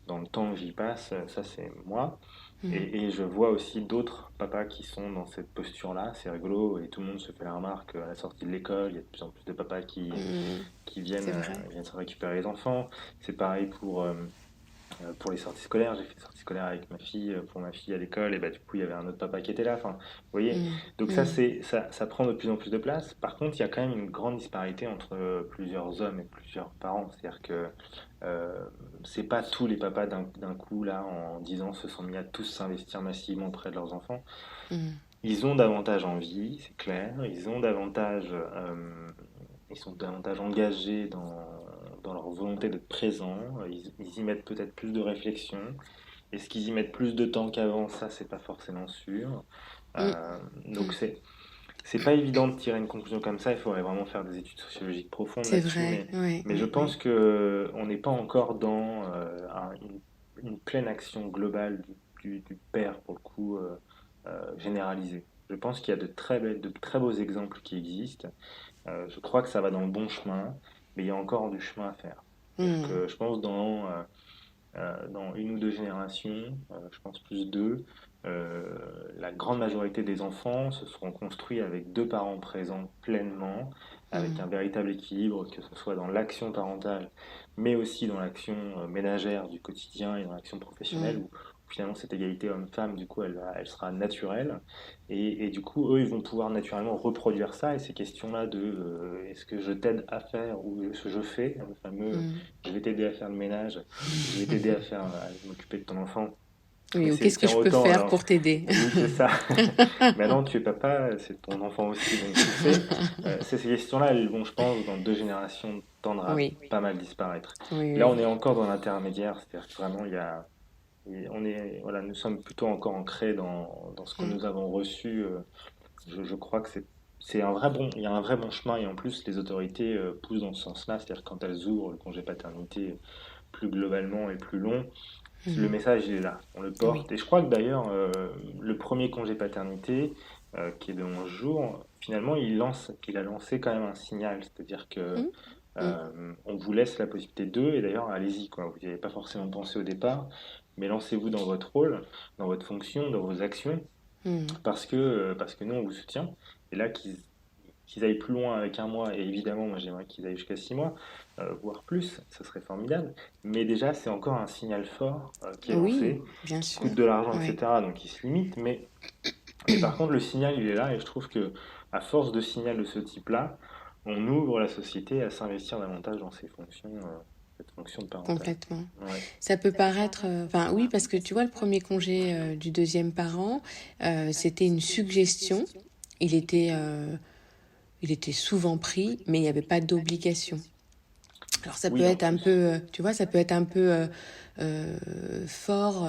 Dans le temps que j'y passe, ça c'est moi. mm, Et je vois aussi d'autres papas qui sont dans cette posture-là. C'est rigolo et tout le monde se fait la remarque à la sortie de l'école. Il y a de plus en plus de papas mm. qui C'est vrai. viennent se récupérer les enfants. C'est pareil pour les sorties scolaires. J'ai fait des sorties scolaires avec ma fille, pour ma fille à l'école, et bah, du coup, il y avait un autre papa qui était là. Enfin, vous voyez, Mm, donc mm, ça prend de plus en plus de place. Par contre, il y a quand même une grande disparité entre plusieurs hommes et plusieurs parents. C'est-à-dire que euh, c'est pas tous les papas d'un coup, là, en 10 ans, se sont mis à tous s'investir massivement auprès de leurs enfants. mm, Ils ont davantage envie, c'est clair. Ils sont davantage engagés dans leur volonté d'être présents. Ils y mettent peut-être plus de réflexion. Est-ce qu'ils y mettent plus de temps qu'avant? Ça, c'est pas forcément sûr. mm, Donc mm. c'est pas évident de tirer une conclusion comme ça. Il faudrait vraiment faire des études sociologiques profondes C'est là-dessus. vrai. Oui, Mais je oui, pense oui. que on n'est pas encore dans une pleine action globale du père pour le coup généralisée. Je pense qu'il y a de très beaux exemples qui existent. Je crois que ça va dans le bon chemin, mais il y a encore du chemin à faire. C'est-à-dire Mm, que je pense dans une ou deux générations, je pense plus deux, euh, la grande majorité des enfants se seront construits avec deux parents présents pleinement, avec un mm, véritable équilibre, que ce soit dans l'action parentale, mais aussi dans l'action ménagère du quotidien et dans l'action professionnelle, mm, où finalement cette égalité homme-femme, du coup, elle sera naturelle. Et du coup, eux, ils vont pouvoir naturellement reproduire ça. Et ces questions-là de est-ce que je t'aide à faire ou est-ce que je fais, le fameux mm. je vais t'aider à faire le ménage, je vais t'aider à m'occuper de ton enfant. Mais Oui, ou qu'est-ce que tiens je peux autant, faire alors, pour t'aider? oui, c'est ça. Maintenant, tu es papa, c'est ton enfant aussi, donc tu sais. Ces questions-là, elles vont, je pense, dans deux générations, tendre à Oui, pas mal disparaître. oui, Là, on oui. est encore dans l'intermédiaire, c'est-à-dire que vraiment, voilà, nous sommes plutôt encore ancrés dans ce que Mm, nous avons reçu. Je crois que c'est un vrai bon, il y a un vrai bon chemin et en plus, les autorités poussent dans ce sens-là, c'est-à-dire quand elles ouvrent le congé paternité plus globalement et plus long, le mm. message il est là, on le Oui. porte. Et je crois que d'ailleurs, le premier congé paternité, qui est de 11 jours, finalement, il a lancé quand même un signal, c'est-à-dire que Mm, mm, on vous laisse la possibilité d'eux, et d'ailleurs, allez-y, quoi. Vous n'y avez pas forcément pensé au départ, mais lancez-vous dans votre rôle, dans votre fonction, dans vos actions, mm. parce que nous, on vous soutient. Et là, qu'ils aillent plus loin avec un mois, et évidemment, moi j'aimerais qu'ils aillent jusqu'à 6 mois, voire plus, ça serait formidable. Mais déjà, c'est encore un signal fort qui est Oui, lancé, bien qui sûr. coûte de l'argent, Oui. etc. Donc il se limite, mais par contre, le signal, il est là, et je trouve que à force de signal de ce type-là, on ouvre la société à s'investir davantage dans ces fonctions, cette fonction de parental. Complètement. Ouais. Ça peut paraître, enfin oui, parce que tu vois, le premier congé du deuxième parent, c'était une suggestion. Il était, il était souvent pris, mais il n'y avait pas d'obligation. Alors ça peut Oui, en être un peu, plus. tu vois, ça peut être un peu fort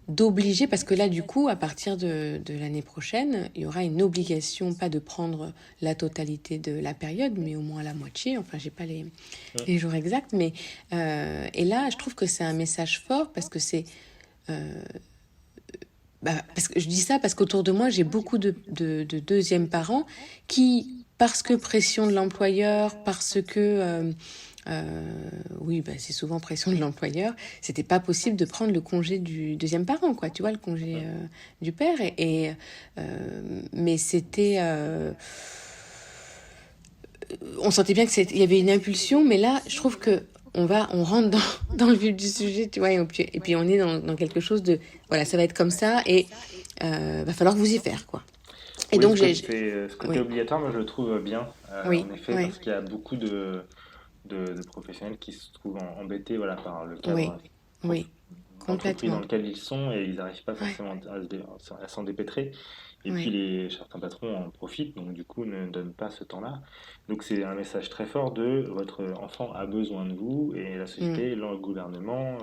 d'obliger, parce que là, du coup, à partir de l'année prochaine, il y aura une obligation, pas de prendre la totalité de la période, mais au moins la moitié. Enfin, j'ai pas Mm. les jours exacts, mais et là, je trouve que c'est un message fort parce que c'est parce que je dis ça parce qu'autour de moi, j'ai beaucoup de deuxièmes parents qui, parce que pression de l'employeur, parce que, oui, c'est souvent pression de l'employeur, c'était pas possible de prendre le congé du deuxième parent, quoi, tu vois, le congé Mm. du père. Mais c'était. On sentait bien il y avait une impulsion, mais là, je trouve que on rentre dans le vif du sujet, tu vois, et puis on est dans quelque chose de, voilà, ça va être comme ça, et va falloir vous y faire, quoi. Et Oui, donc, ce côté oui, obligatoire, moi je le trouve bien, en oui, effet, oui, parce qu'il y a beaucoup de professionnels qui se trouvent embêtés voilà, par le oui, cadre prof- oui, d'entreprise dans complètement. lequel ils sont et ils n'arrivent pas Ouais, forcément à s'en dépêtrer. Et puis ouais, certains patrons en profitent, donc du coup ne donnent pas ce temps-là. Donc c'est un message très fort de votre enfant a besoin de vous et la mm, société, le gouvernement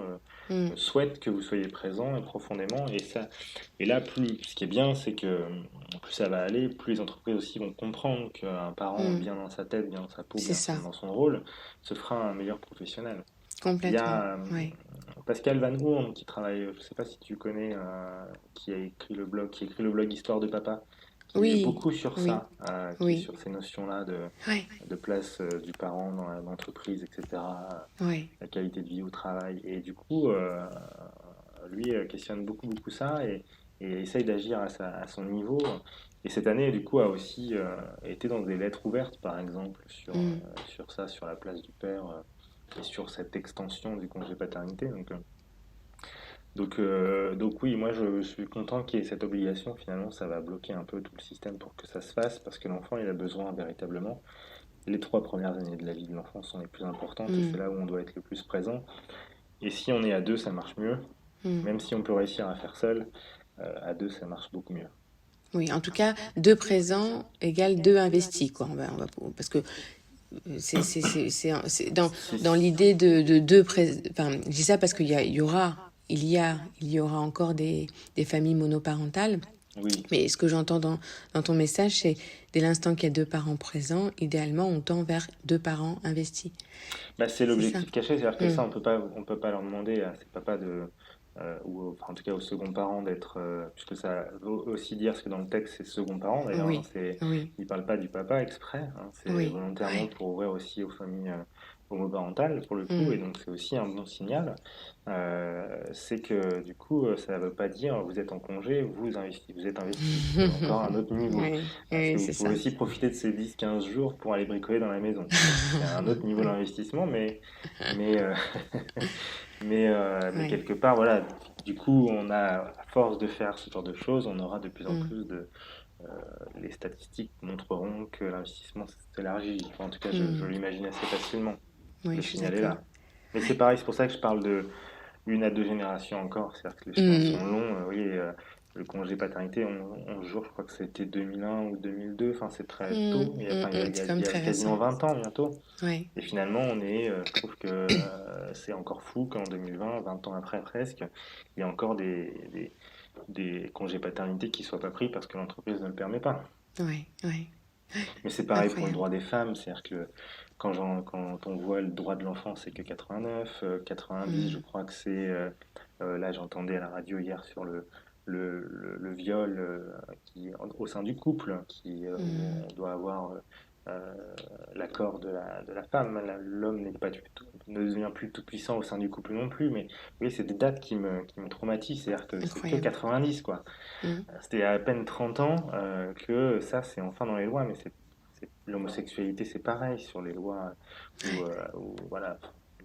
mm, souhaite que vous soyez présent et profondément. Et là, ce qui est bien, c'est que plus ça va aller, plus les entreprises aussi vont comprendre qu'un parent mm. bien dans sa tête, bien dans sa peau, C'est bien ça, dans son rôle, se fera un meilleur professionnel. Il y complètement, a ouais. Pascal Van Hoorn qui travaille, je ne sais pas si tu connais, qui a écrit le blog Histoire de Papa, qui est Oui, beaucoup sur oui, ça, qui est oui, sur ces notions-là ouais, de place du parent dans l'entreprise, etc., ouais, la qualité de vie au travail. Et du coup, lui questionne beaucoup ça et essaye d'agir à son niveau. Et cette année, du coup, a aussi été dans des lettres ouvertes, par exemple, mm, sur ça, sur la place du père et sur cette extension du congé paternité. Donc oui, moi je suis content qu'il y ait cette obligation. Finalement, ça va bloquer un peu tout le système pour que ça se fasse, parce que l'enfant, il a besoin véritablement. Les 3 premières années de la vie de l'enfant sont les plus importantes et c'est mm, là où on doit être le plus présent. Et si on est à deux, ça marche mieux. mm. Même si on peut réussir à faire seul, à deux, ça marche beaucoup mieux. Oui, en tout cas, deux présents égale deux investis, quoi. Parce que c'est dans Si- l'idée de deux enfin, je dis ça parce il y aura encore des familles monoparentales. oui, Mais ce que j'entends dans ton message, c'est dès l'instant qu'il y a deux parents présents, idéalement, on tend vers deux parents investis. bah, c'est C'est ça. l'objectif caché, c'est-à-dire que Mm. ça, on peut pas leur demander à ses papas enfin, en tout cas aux seconds parents d'être, puisque ça veut aussi dire ce que dans le texte c'est second parent d'ailleurs, hein, Oui, oui, ils parlent pas du papa exprès, hein, c'est oui, volontairement oui. pour ouvrir aussi aux familles homoparentales pour le coup, et Mm. donc c'est aussi un bon signal. C'est que du coup, ça veut pas dire vous êtes en congé, vous êtes investi, c'est encore un autre niveau. Oui, Parce que oui, vous c'est pouvez ça. aussi profiter de ces 10 15 jours pour aller bricoler dans la maison. C'est un autre niveau Oui, d'investissement, mais, mais oui. quelque part, voilà, du coup, à force de faire ce genre de choses, on aura de plus en Mm. plus euh, les statistiques montreront que l'investissement s'élargit. Enfin, en tout cas, je Mm. l'imagine assez facilement. Oui, Le je suis signal est d'accord. là. Mais c'est pareil, c'est pour ça que je parle de 1 à 2 générations encore. C'est-à-dire que les chemins Mm. sont longs. Oui, le congé paternité, 11 jours, je crois que c'était 2001 ou 2002. Enfin, c'est très Mm, tôt. mm, mm. C'est comme Il y a très récent. quasiment 20 ans bientôt. Oui. Et finalement, je trouve que c'est encore fou qu'en 2020, 20 ans après presque, il y a encore des congés paternité qui ne soient pas pris parce que l'entreprise ne le permet pas. Oui, oui. Mais c'est pareil pour le Incroyable. droit des femmes, c'est-à-dire que quand on voit le droit de l'enfant, c'est que 89, 90, je Mm. crois que là j'entendais à la radio hier sur le viol au sein du couple, où Mm. on doit avoir euh, l'accord de la femme. L'homme n'est pas ne devient plus tout puissant au sein du couple non plus, mais oui, c'est des dates qui me traumatisent, c'est-à-dire que c'est que Incroyable. 90, quoi. Mm. C'était à peine 30 ans que ça, c'est enfin dans les lois, mais l'homosexualité, c'est pareil sur les lois où, voilà,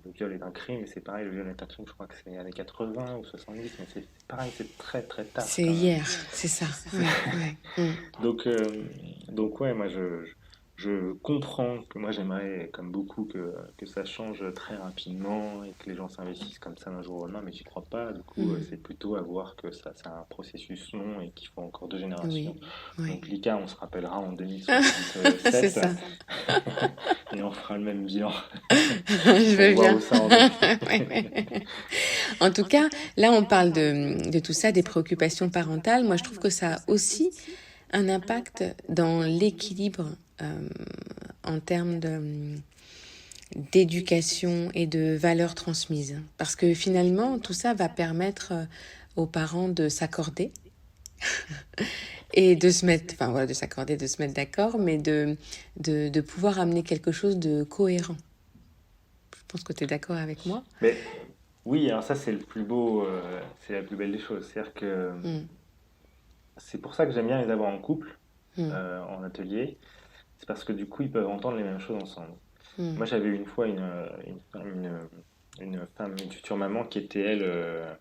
le viol est un crime, et c'est pareil, le viol est un crime, je crois que c'est les années 80 ou 70, mais c'est pareil, c'est très très tard C'est quand même. hier, c'est ça. Oui, oui. Mm. Donc, ouais, moi je comprends que moi j'aimerais, comme beaucoup, que ça change très rapidement et que les gens s'investissent comme ça d'un jour au lendemain, mais j'y crois pas. Du coup, Mm. c'est plutôt à voir que ça, c'est un processus long et qu'il faut encore 2 générations. Oui, oui. Donc, Lika, on se rappellera en C'est 2067 ça. et on fera le même bilan Je pour veux voir bien. où ça en est. En tout cas, là, on parle de tout ça, des préoccupations parentales. Moi, je trouve que ça a aussi un impact dans l'équilibre euh, en termes d'éducation et de valeurs transmises. Parce que finalement, tout ça va permettre aux parents de s'accorder et de se mettre, enfin voilà, de s'accorder, de se mettre d'accord, mais de pouvoir amener quelque chose de cohérent. Je pense que tu es d'accord avec moi. Mais oui, alors ça c'est le plus beau, c'est la plus belle des choses. C'est-à-dire que Mm, c'est pour ça que j'aime bien les avoir en couple, mm, en atelier. C'est parce que du coup ils peuvent entendre les mêmes choses ensemble. mm, Moi j'avais une fois une femme, une future maman qui était elle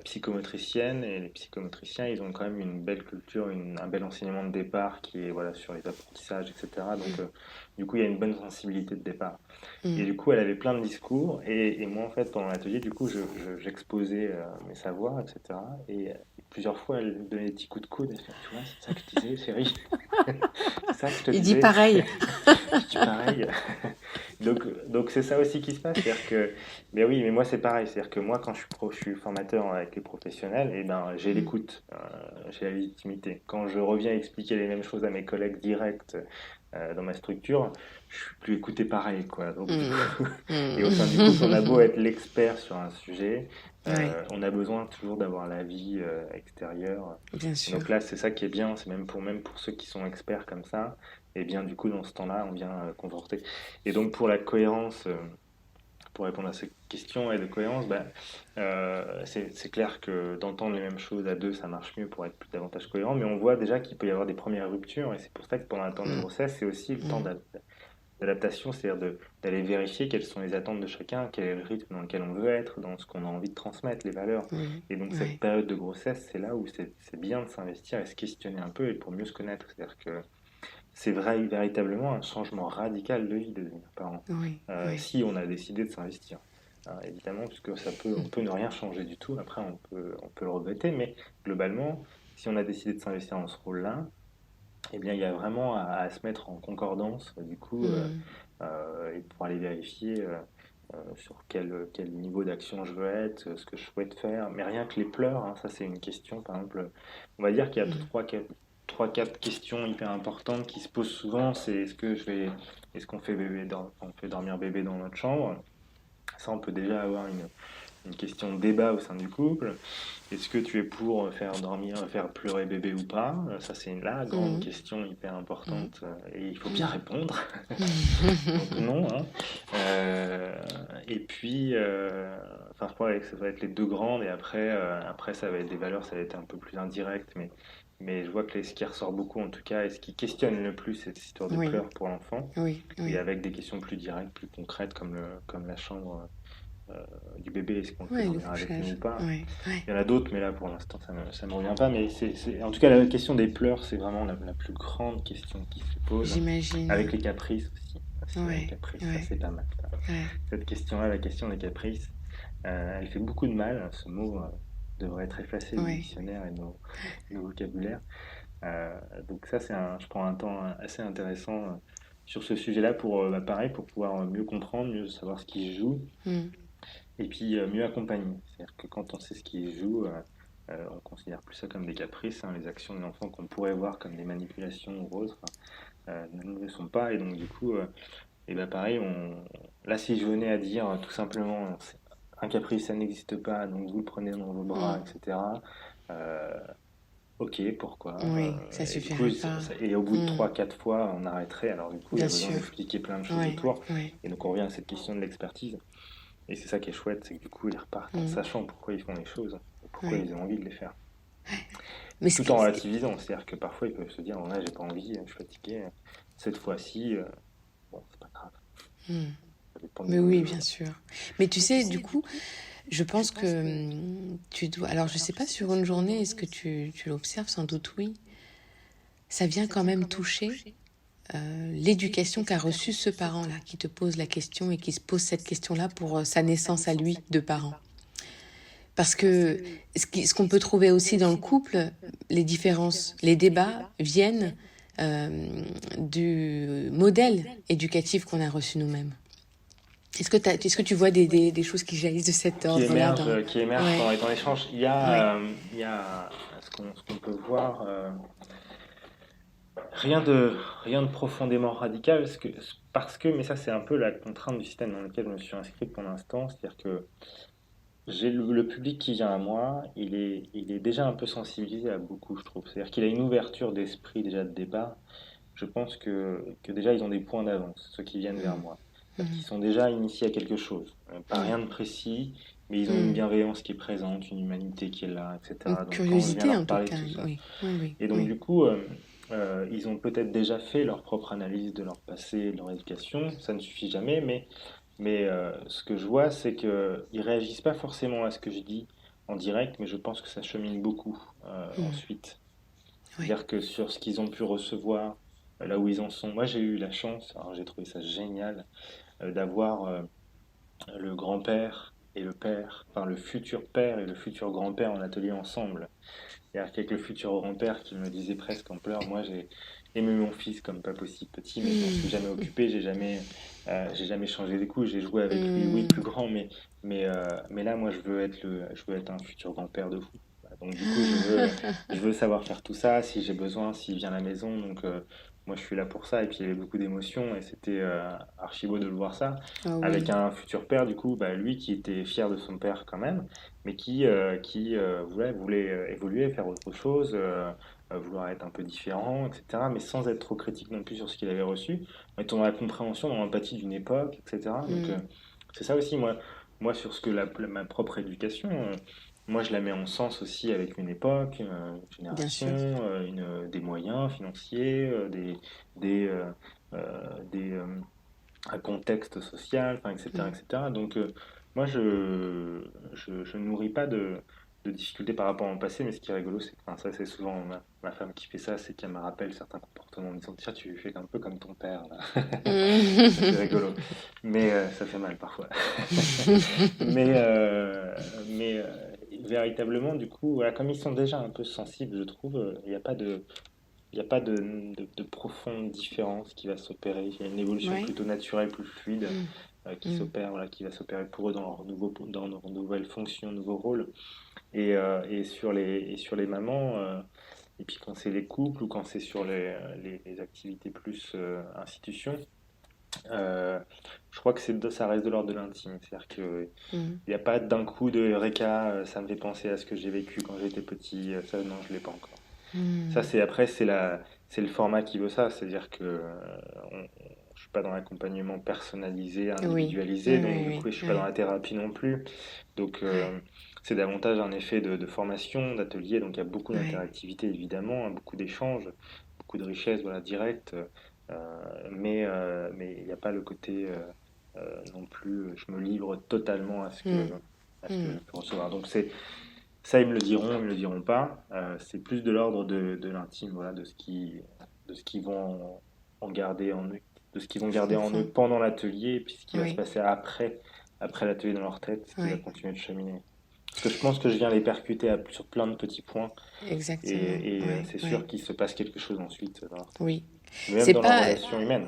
psychomotricienne, et les psychomotriciens ils ont quand même une belle culture, un bel enseignement de départ qui est voilà sur les apprentissages, etc. Donc du coup il y a une bonne sensibilité de départ. Et mm. du coup, elle avait plein de discours. Et moi, en fait, pendant l'atelier, du coup, j'exposais mes savoirs, etc. Et plusieurs fois, elle me donnait des petits coups de coude. Elle fait, tu vois, c'est ça que je disais, chérie. C'est ça que je te Il dit disais. pareil. Je dis pareil. Donc c'est ça aussi qui se passe. C'est-à-dire que, mais oui, mais moi, c'est pareil. C'est-à-dire que moi, quand je suis formateur avec les professionnels, et ben, j'ai Mm, l'écoute, j'ai la légitimité. Quand je reviens expliquer les mêmes choses à mes collègues directs dans ma structure, je suis plus écouté pareil, quoi. Donc, du mm, coup, et au sein du couple, on a beau mm. être l'expert sur un sujet, Ouais, on a besoin toujours d'avoir l'avis extérieur. bien Et sûr. donc là, c'est ça qui est bien, c'est même pour ceux qui sont experts comme ça, et bien du coup, dans ce temps-là, on vient conforter. Et donc pour la cohérence, pour répondre à ces questions et de cohérence, ben, c'est clair que d'entendre les mêmes choses à deux, ça marche mieux pour être davantage cohérent, mais on voit déjà qu'il peut y avoir des premières ruptures, et c'est pour ça que pendant un temps de Mm, grossesse, c'est aussi le temps mm. d'adaptation, c'est-à-dire d'aller vérifier quelles sont les attentes de chacun, quel est le rythme dans lequel on veut être, dans ce qu'on a envie de transmettre, les valeurs. Oui, Et donc cette ouais. période de grossesse, c'est là où c'est bien de s'investir et se questionner un peu et pour mieux se connaître. C'est-à-dire que c'est vrai, véritablement un changement radical de vie de devenir parent, Oui, oui. si on a décidé de s'investir. Évidemment, puisque on peut ne rien changer du tout, après on peut le regretter, mais globalement, si on a décidé de s'investir dans ce rôle-là, eh bien, il y a vraiment à se mettre en concordance, du coup, Mm, et pour aller vérifier sur quel niveau d'action je veux être, ce que je souhaite faire. Mais rien que les pleurs, hein, ça c'est une question, par exemple, on va dire qu'il y a mm, trois, quatre questions hyper importantes qui se posent souvent. C'est est-ce qu'on fait on fait dormir bébé dans notre chambre? Ça, on peut déjà avoir une question de débat au sein du couple. Est-ce que tu es pour faire dormir, faire pleurer bébé ou pas? Ça, c'est la grande mm, question hyper mm, importante et il faut bien répondre. Donc mm. non, hein. Et puis, enfin, je crois que ça va être les deux grandes et après ça va être des valeurs, ça va être un peu plus indirect, mais je vois que ce qui ressort beaucoup en tout cas et ce qui questionne le plus, c'est cette histoire de Oui, pleurs pour l'enfant oui, et oui. avec des questions plus directes, plus concrètes comme la chambre du bébé, est-ce qu'on le fait Oui, le dormir avec nous ou couchage. pas? Oui, oui. Il y en a d'autres, mais là pour l'instant ça me revient pas. Mais en tout cas, la question des pleurs, c'est vraiment la plus grande question qui se pose. Avec J'imagine. les caprices aussi. Aussi, les Oui, caprices, ça oui, c'est pas mal. Ça. oui. Cette question-là, la question des caprices, elle fait beaucoup de mal. Ce mot devrait être effacé du Oui. dictionnaire et de nos vocabulaires. Donc ça, je prends un temps assez intéressant sur ce sujet-là pour, pareil, pour pouvoir mieux comprendre, mieux savoir ce qui se joue Mm, et puis mieux accompagner. C'est-à-dire que quand on sait ce qui se joue, on considère plus ça comme des caprices, hein, les actions de l'enfant qu'on pourrait voir comme des manipulations ou autres, ne le sont pas. Et donc du coup, et ben pareil, là si je venais à dire tout simplement un caprice ça n'existe pas, donc vous le prenez dans vos bras, mm. etc. Euh, ok, pourquoi? Oui, ça Et du coup, suffirait pas. et au bout de Mm, trois quatre fois, on arrêterait. Alors du coup, il y bien a besoin sûr. d'expliquer plein de choses Oui, autour. oui. Et donc on revient à cette question de l'expertise. Et c'est ça qui est chouette, c'est que du coup, ils repartent en Mm, sachant pourquoi ils font les choses, et pourquoi oui. ils ont envie de les faire. Mais Tout en relativisant, c'est-à-dire que parfois ils peuvent se dire, là, j'ai pas envie, je suis fatigué, cette fois-ci, bon, c'est pas grave, mm. ça dépend du Mais niveau de oui, jeu. bien sûr. Mais tu sais, du coup, je pense que tu dois. Alors, je sais pas sur une journée, est-ce que tu l'observes? Sans doute, oui. Ça vient quand même toucher l'éducation qu'a reçue ce parent-là, qui te pose la question et qui se pose cette question-là pour sa naissance à lui de parent. Parce que ce qu'on peut trouver aussi dans le couple, les différences, les débats viennent du modèle éducatif qu'on a reçu nous-mêmes. Est-ce que tu vois des choses qui jaillissent de cet ordre-là Qui émergent Ouais, dans les temps d'échange. ouais. Il y a ce qu'on peut voir, rien de profondément radical, mais ça c'est un peu la contrainte du système dans lequel je me suis inscrit pour l'instant, c'est-à-dire que j'ai le public qui vient à moi, il est déjà un peu sensibilisé à beaucoup, je trouve. C'est-à-dire qu'il a une ouverture d'esprit déjà de départ. Je pense que déjà ils ont des points d'avance, ceux qui viennent vers Mm, moi. C'est-à-dire qu'ils mm, sont déjà initiés à quelque chose. Pas mm, rien de précis, mais ils ont une mm. bienveillance qui est présente, une humanité qui est là, Une etc. Donc quand je viens curiosité, leur en tout parler de cas. tout ça, Oui, oui, oui, et donc oui. du coup, ils ont peut-être déjà fait leur propre analyse de leur passé, de leur éducation. Ça ne suffit jamais, mais ce que je vois, c'est qu'ils réagissent pas forcément à ce que je dis en direct, mais je pense que ça chemine beaucoup Mm, ensuite. oui, C'est-à-dire que sur ce qu'ils ont pu recevoir, là où ils en sont, moi j'ai eu la chance, alors j'ai trouvé ça génial, d'avoir le grand-père et le père, enfin le futur père et le futur grand-père en atelier ensemble. C'est-à-dire qu'avec le futur grand-père qui me disait presque en pleurs, moi j'ai aimé mon fils comme pas possible petit, mais je m'en suis jamais occupé, j'ai jamais changé les couches, j'ai joué avec lui, oui, Mm. plus grand, mais là moi je veux être un futur grand-père de fou. Donc du coup je veux savoir faire tout ça, si j'ai besoin, s'il vient à la maison, donc moi je suis là pour ça, et puis il y avait beaucoup d'émotions, et c'était archi beau de le voir ça, Ah avec oui. un futur père du coup, bah, lui qui était fier de son père quand même, mais qui voulait évoluer, faire autre chose, vouloir être un peu différent, etc., mais sans être trop critique non plus sur ce qu'il avait reçu, en étant dans la compréhension, dans l'empathie d'une époque, etc. Donc Mm, c'est ça aussi, moi sur ce que ma propre éducation, moi je la mets en sens aussi avec une époque, une bien génération, sûr. des moyens financiers, des, des un contexte social, enfin, etc., Mm, etc. Donc, moi, je nourris pas de difficultés par rapport au passé, mais ce qui est rigolo, c'est que enfin, ça, c'est souvent ma femme qui fait ça, c'est qu'elle me rappelle certains comportements en me disant, tiens, tu fais un peu comme ton père, là. Ça, c'est rigolo. Mais ça fait mal parfois. Mais, véritablement, du coup, voilà, comme ils sont déjà un peu sensibles, je trouve, il n'y a pas de profonde différence qui va s'opérer. Il y a une évolution Ouais. plutôt naturelle, plus fluide, Mm, qui mm. s'opère, voilà, qui va s'opérer pour eux dans leur nouvelles fonctions, nouveaux rôles. Et sur les mamans, et puis quand c'est les couples ou quand c'est sur les activités plus institutions, euh, je crois que ça reste de l'ordre de l'intime. C'est-à-dire qu'il Mm. n'y a pas d'un coup de Eureka, ça me fait penser à ce que j'ai vécu quand j'étais petit, ça non, je ne l'ai pas encore. Ça, Mm. c'est après, c'est le format qui veut ça. C'est-à-dire que je suis pas dans l'accompagnement personnalisé, Oui, individualisé, oui, donc oui, du coup, oui, je suis pas dans oui. la thérapie non plus. Donc, Ouais, c'est davantage un effet de formation, d'atelier. Donc, il y a beaucoup ouais. d'interactivité, évidemment, hein, beaucoup d'échanges, beaucoup de richesse, voilà, directe. Mais il n'y a pas le côté non plus, je me livre totalement Mm, à ce que je mm. peux recevoir. Donc, ça, ils me le diront pas. C'est plus de l'ordre de l'intime, voilà, de ce qu'ils vont en garder en eux, de ce qu'ils vont Je garder en eux comprends. pendant l'atelier, et puis ce qui va se Oui, passer après l'atelier dans leur tête, ce qui va oui, continuer de cheminer. Parce que je pense que je viens les percuter sur plein de petits points, exactement. Oui, c'est sûr oui, qu'il se passe quelque chose ensuite dans leur tête. oui. Même C'est dans leur pas, relation humaine.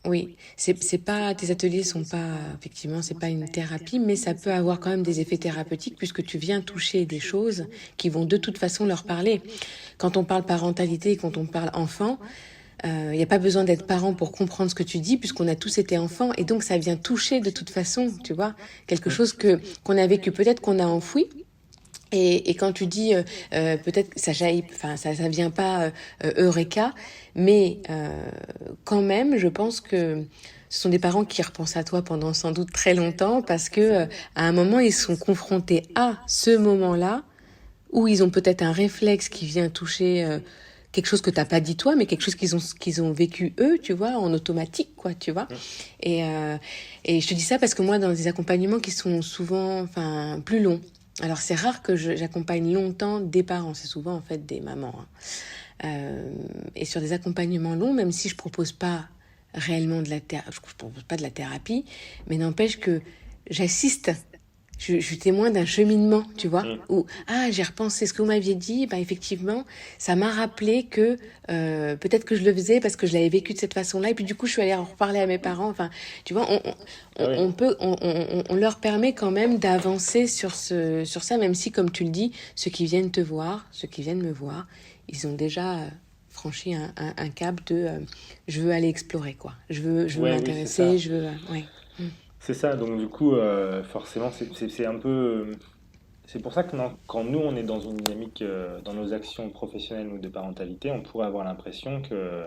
oui, c'est pas, tes ateliers sont pas, effectivement, c'est pas une thérapie, mais ça peut avoir quand même des effets thérapeutiques puisque tu viens toucher des choses qui vont de toute façon leur parler. Quand on parle parentalité, quand on parle enfant, il n'y a pas besoin d'être parent pour comprendre ce que tu dis, puisqu'on a tous été enfants, et donc ça vient toucher de toute façon, tu vois, quelque Mm. chose que qu'on a vécu, peut-être qu'on a enfoui. Et quand tu dis peut-être que ça jaillit, enfin ça vient pas Eureka, mais quand même, je pense que ce sont des parents qui repensent à toi pendant sans doute très longtemps parce que à un moment ils sont confrontés à ce moment-là où ils ont peut-être un réflexe qui vient toucher quelque chose que t'as pas dit toi, mais quelque chose qu'ils ont vécu eux, tu vois, en automatique, quoi, tu vois. Mm. Et euh, et je te dis ça parce que moi, dans des accompagnements qui sont souvent, enfin, plus longs. Alors c'est rare que j'accompagne longtemps des parents, c'est souvent en fait des mamans, hein. Et sur des accompagnements longs, même si je propose pas réellement je propose pas de la thérapie, mais n'empêche que j'assiste je suis témoin d'un cheminement, tu vois, Mm. où j'ai repensé ce que vous m'aviez dit, bah effectivement, ça m'a rappelé que peut-être que je le faisais parce que je l'avais vécu de cette façon-là, et puis du coup je suis allée en reparler à mes parents. Enfin, tu vois, Ah oui, on leur permet quand même d'avancer sur ça, même si, comme tu le dis, ceux qui viennent te voir, ceux qui viennent me voir, ils ont déjà franchi un cap de je veux aller explorer, quoi. Je veux ouais, oui, c'est ça. m'intéresser, je veux ouais. Mm. C'est ça, donc du coup, forcément, c'est un peu... C'est pour ça que quand nous, on est dans une dynamique, dans nos actions professionnelles ou de parentalité, on pourrait avoir l'impression que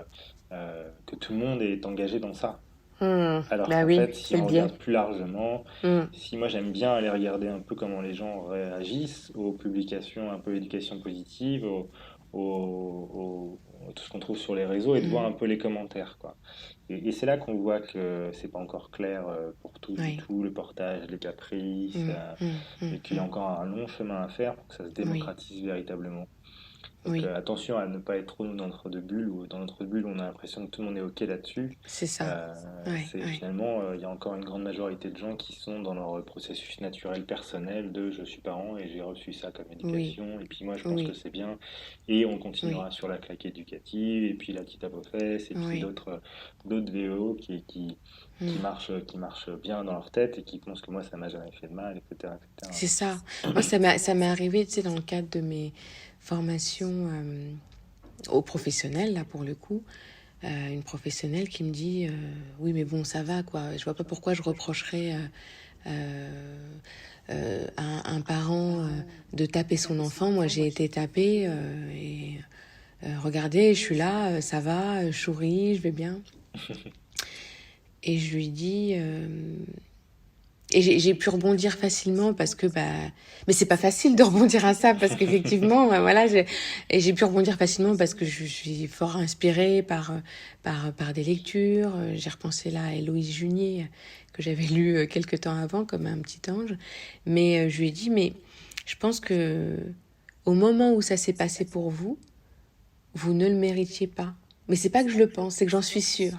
tout le monde est engagé dans ça. Alors Bah qu'en oui, fait, si c'est le on biais. regarde plus largement, Mm. si moi j'aime bien aller regarder un peu comment les gens réagissent aux publications un peu éducation positive, tout ce qu'on trouve sur les réseaux et de voir un Mm. peu les commentaires, quoi. Et c'est là qu'on voit que c'est pas encore clair pour tous du Oui. tout, le portage, les caprices, Mm. Mm. et qu'il y a encore un long chemin à faire pour que ça se Oui. démocratise véritablement. Donc Oui. attention à ne pas être trop nous, dans notre bulle, ou dans notre bulle on a l'impression que tout le monde est OK là-dessus. C'est ça. Oui. C'est Oui. finalement, il y a encore une grande majorité de gens qui sont dans leur processus naturel personnel de je suis parent et j'ai reçu ça comme Oui. éducation et puis moi je pense que Oui. c'est bien et on Oui. continuera sur la claque éducative et puis la petite tape aux fesses et puis Oui. d'autres VO Mm. qui marchent bien dans leur tête et qui pensent que moi ça m'a jamais fait de mal, etc., etc. C'est ça. Moi, ça m'est arrivé, tu sais, dans le cadre de mes formations aux professionnels, là, pour le coup, une professionnelle qui me dit oui, mais bon, ça va, quoi. Je vois pas pourquoi je reprocherais à un parent de taper son enfant. Moi, j'ai été tapée et regardez, je suis là, ça va, je souris, je vais bien. Et je lui dis et j'ai pu rebondir facilement parce que mais c'est pas facile de rebondir à ça parce qu'effectivement voilà, j'ai pu rebondir facilement parce que je suis fort inspirée par des lectures. J'ai repensé là à Héloïse Junier que j'avais lu quelque temps avant comme un petit ange, mais je lui ai dit mais je pense que au moment où ça s'est passé pour vous, vous ne le méritiez pas. Mais c'est pas que je le pense, c'est que j'en suis sûre.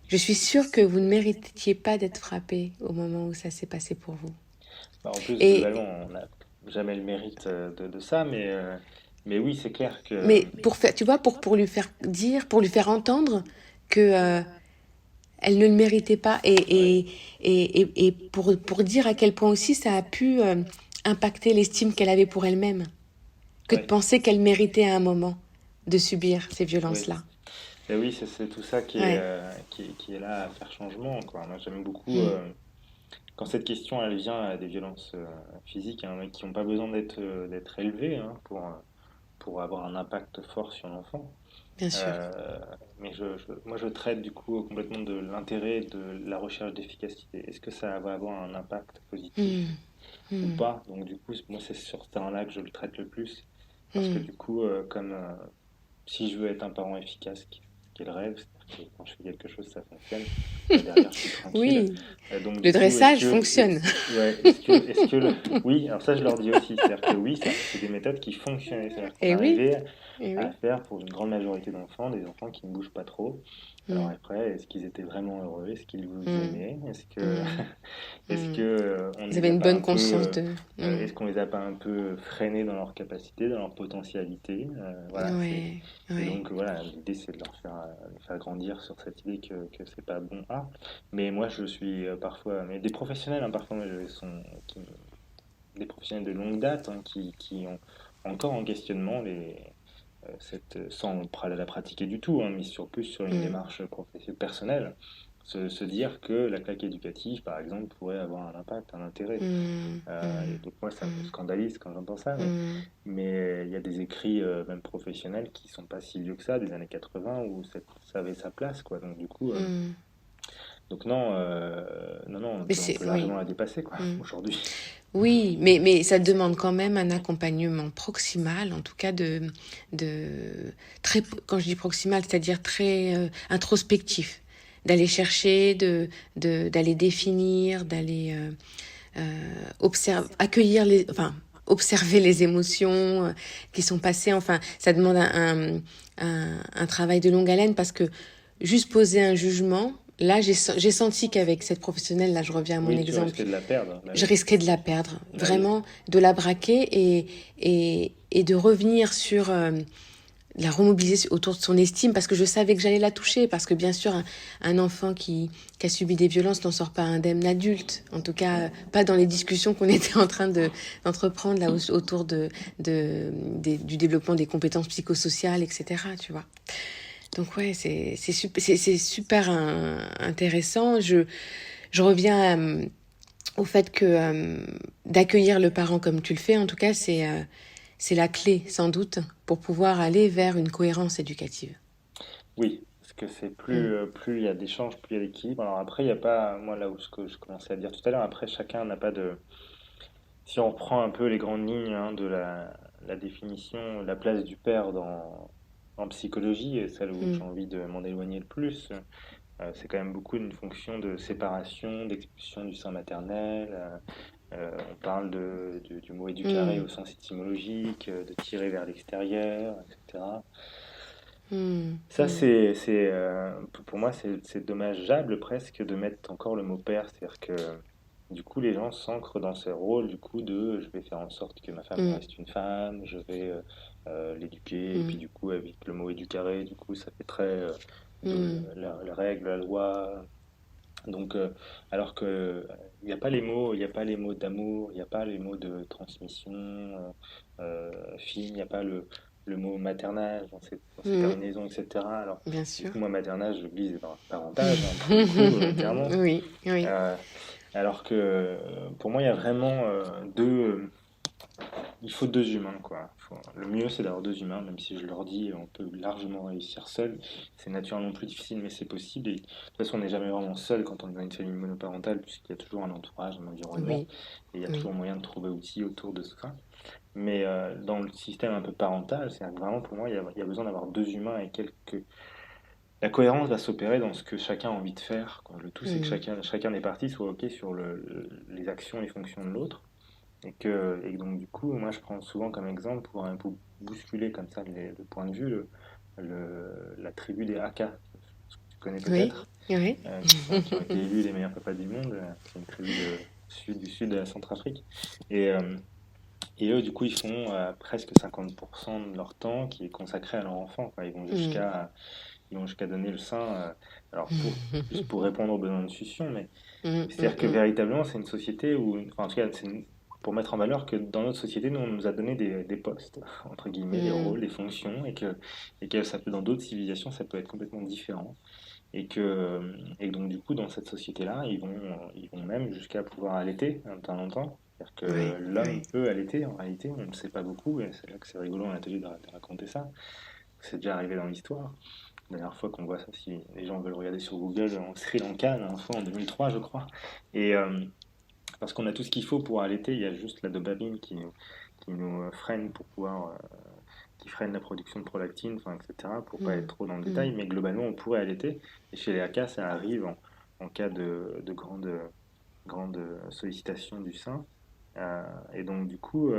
Je suis sûre que vous ne méritiez pas d'être frappé au moment où ça s'est passé pour vous. Bah, en plus, Et globalement, on n'a jamais le mérite de ça, mais oui, c'est clair que... mais pour faire, tu vois, pour lui faire dire, pour lui faire entendre que elle ne le méritait pas, Ouais, et pour dire à quel point aussi ça a pu impacter l'estime qu'elle avait pour elle-même, que de ouais, penser qu'elle méritait à un moment de subir ces oui. violences-là. Et oui, c'est tout ça Ouais. qui est là à faire changement, quoi. Moi, j'aime beaucoup Mm. quand cette question elle vient à des violences physiques, hein, qui n'ont pas besoin d'être élevées, hein, pour avoir un impact fort sur l'enfant. Bien sûr. Euh, mais moi, je traite du coup complètement de l'intérêt de la recherche d'efficacité. Est-ce que ça va avoir un impact positif Mm. ou Mm. pas? Donc, du coup, moi, c'est sur ce terrain-là que je le traite le plus. Parce que Mm. du coup, comme si je veux être un parent efficace, qui est le rêve, c'est-à-dire que quand je fais quelque chose, ça fonctionne, bah, derrière, je suis tranquille. Oui, Donc, le du coup, est-ce dressage que, fonctionne. ouais, oui, alors ça, je leur dis aussi, c'est-à-dire que oui, c'est des méthodes qui fonctionnent, c'est-à-dire qu'on Eh oui, arrivait eh à oui. faire pour une grande majorité d'enfants, des enfants qui ne bougent pas trop. Alors Mm. après, est-ce qu'ils étaient vraiment heureux? Est-ce qu'ils vous Mm. aimaient? Mm. Est-ce Mm. que on ne Vous les avez a une pas bonne un peu, conscience de... est-ce qu'on les a pas un peu freinés dans leur capacité, dans leur potentialité? Voilà, Ouais, et ouais. donc voilà, l'idée c'est de les faire grandir sur cette idée que c'est pas bon à. Mais moi je suis parfois, mais des professionnels, hein, parfois moi, des professionnels de longue date, hein, qui ont encore en questionnement sans la pratiquer du tout, hein, mais plus sur une Mm. démarche professionnelle personnelle, se dire que la claque éducative, par exemple, pourrait avoir un impact, un intérêt. Mm. Et Mm. donc moi, ça me Mm. scandalise quand j'entends ça, Mm. mais il y a des écrits, même professionnels, qui sont pas si vieux que ça, des années 80, où ça avait sa place, quoi. Donc du coup, Mm. non, non, Mais on c'est... peut Oui. largement la dépasser, quoi, Mm. aujourd'hui. Oui, mais ça demande quand même un accompagnement proximal, en tout cas de très, quand je dis proximal, c'est-à-dire très introspectif, d'aller chercher, d'aller définir, d'aller accueillir enfin, observer les émotions qui sont passées. Enfin, ça demande un travail de longue haleine parce que juste poser un jugement, là, j'ai senti qu'avec cette professionnelle, là, je reviens à mon Oui, tu exemple, risquais de la perdre. Bah je oui, risquais de la perdre, bah oui. vraiment, de la braquer et de revenir sur la remobiliser autour de son estime parce que je savais que j'allais la toucher. Parce que bien sûr, un enfant qui a subi des violences n'en sort pas indemne adulte. En tout cas, pas dans les discussions qu'on était en train d'entreprendre là autour du développement des compétences psychosociales, etc. Tu vois. Donc ouais, c'est super intéressant. Je reviens au fait que d'accueillir le parent comme tu le fais, en tout cas, c'est la clé, sans doute, pour pouvoir aller vers une cohérence éducative. Oui, parce que c'est Mm. plus il y a d'échanges, plus il y a d'équilibre. Alors après, il n'y a pas, moi là où ce que je commençais à dire tout à l'heure, après chacun n'a pas de. Si on reprend un peu les grandes lignes hein, de la définition, la place du père en psychologie, et celle où j'ai Mm. envie de m'en éloigner le plus, c'est quand même beaucoup une fonction de séparation, d'expulsion du sein maternel. On parle du mot éducaré Mm. au sens étymologique, de tirer vers l'extérieur, etc. Mm. Ça, Mm. pour moi, c'est dommageable presque de mettre encore le mot père. C'est-à-dire que du coup, les gens s'ancrent dans ces rôles, du coup, de je vais faire en sorte que ma femme Mm. reste une femme, je vais l'éduquer, et puis Mm. du coup, avec le mot éducaré, du coup, ça fait très Mm. la règle, la loi. Donc, alors que il n'y a pas les mots, il n'y a pas les mots d'amour, il n'y a pas les mots de transmission, fille, il n'y a pas le mot maternage dans ces Mm. terminaisons, etc. Alors, Bien du sûr. coup, moi, maternage, je glisse vers parentage, hein, pour le coup, clairement. Oui, oui. Euh, alors que pour moi, il y a vraiment deux. Il faut deux humains, quoi. Le mieux, c'est d'avoir deux humains, même si je leur dis, on peut largement réussir seul. C'est naturellement plus difficile, mais c'est possible. Et de toute façon, on n'est jamais vraiment seul quand on est dans une famille monoparentale, puisqu'il y a toujours un entourage, un environnement, Oui, et il y a oui. toujours moyen de trouver outils autour de ça. Mais dans le système un peu parental, c'est vraiment pour moi, il y a besoin d'avoir deux humains et quelques. La cohérence va s'opérer dans ce que chacun a envie de faire, quoi. Le tout, c'est que Mm. chacun des parties soit OK sur les actions et fonctions de l'autre. Et donc, du coup, moi, je prends souvent comme exemple pour un peu bousculer comme ça le point de vue, la tribu des Haka, que tu connais Oui, peut-être, oui. qui ont été élus les meilleurs papas du monde. C'est une tribu du sud de la Centrafrique. Et, euh, et eux, du coup, ils font presque 50% de leur temps qui est consacré à leur enfant, quoi. Mm. Ils vont jusqu'à donner le sein, alors juste pour répondre aux besoins de succion, mais Mm. Mm. c'est-à-dire que Mm. véritablement, c'est une société où, enfin, en tout cas, pour mettre en valeur que dans notre société, nous, on nous a donné des postes, entre guillemets, des Mm. rôles, des fonctions, et que ça peut, dans d'autres civilisations, ça peut être complètement différent. Et donc, du coup, dans cette société-là, ils vont même jusqu'à pouvoir allaiter de temps en temps. C'est-à-dire Oui, que l'homme oui. peut allaiter, en réalité, on ne sait pas beaucoup, et c'est là que c'est rigolo en atelier de raconter ça. C'est déjà arrivé dans l'histoire. La dernière fois qu'on voit ça, si les gens veulent regarder sur Google, en Sri Lanka, la dernière fois en 2003, je crois. Et parce qu'on a tout ce qu'il faut pour allaiter, il y a juste la dopamine qui nous freine pour pouvoir, qui freine la production de prolactine, enfin, etc., pour pas être Mm. trop dans le détail. Mm. Mais globalement, on pourrait allaiter. Et chez les AK, ça arrive en cas de grande sollicitation du sein. Et donc, du coup,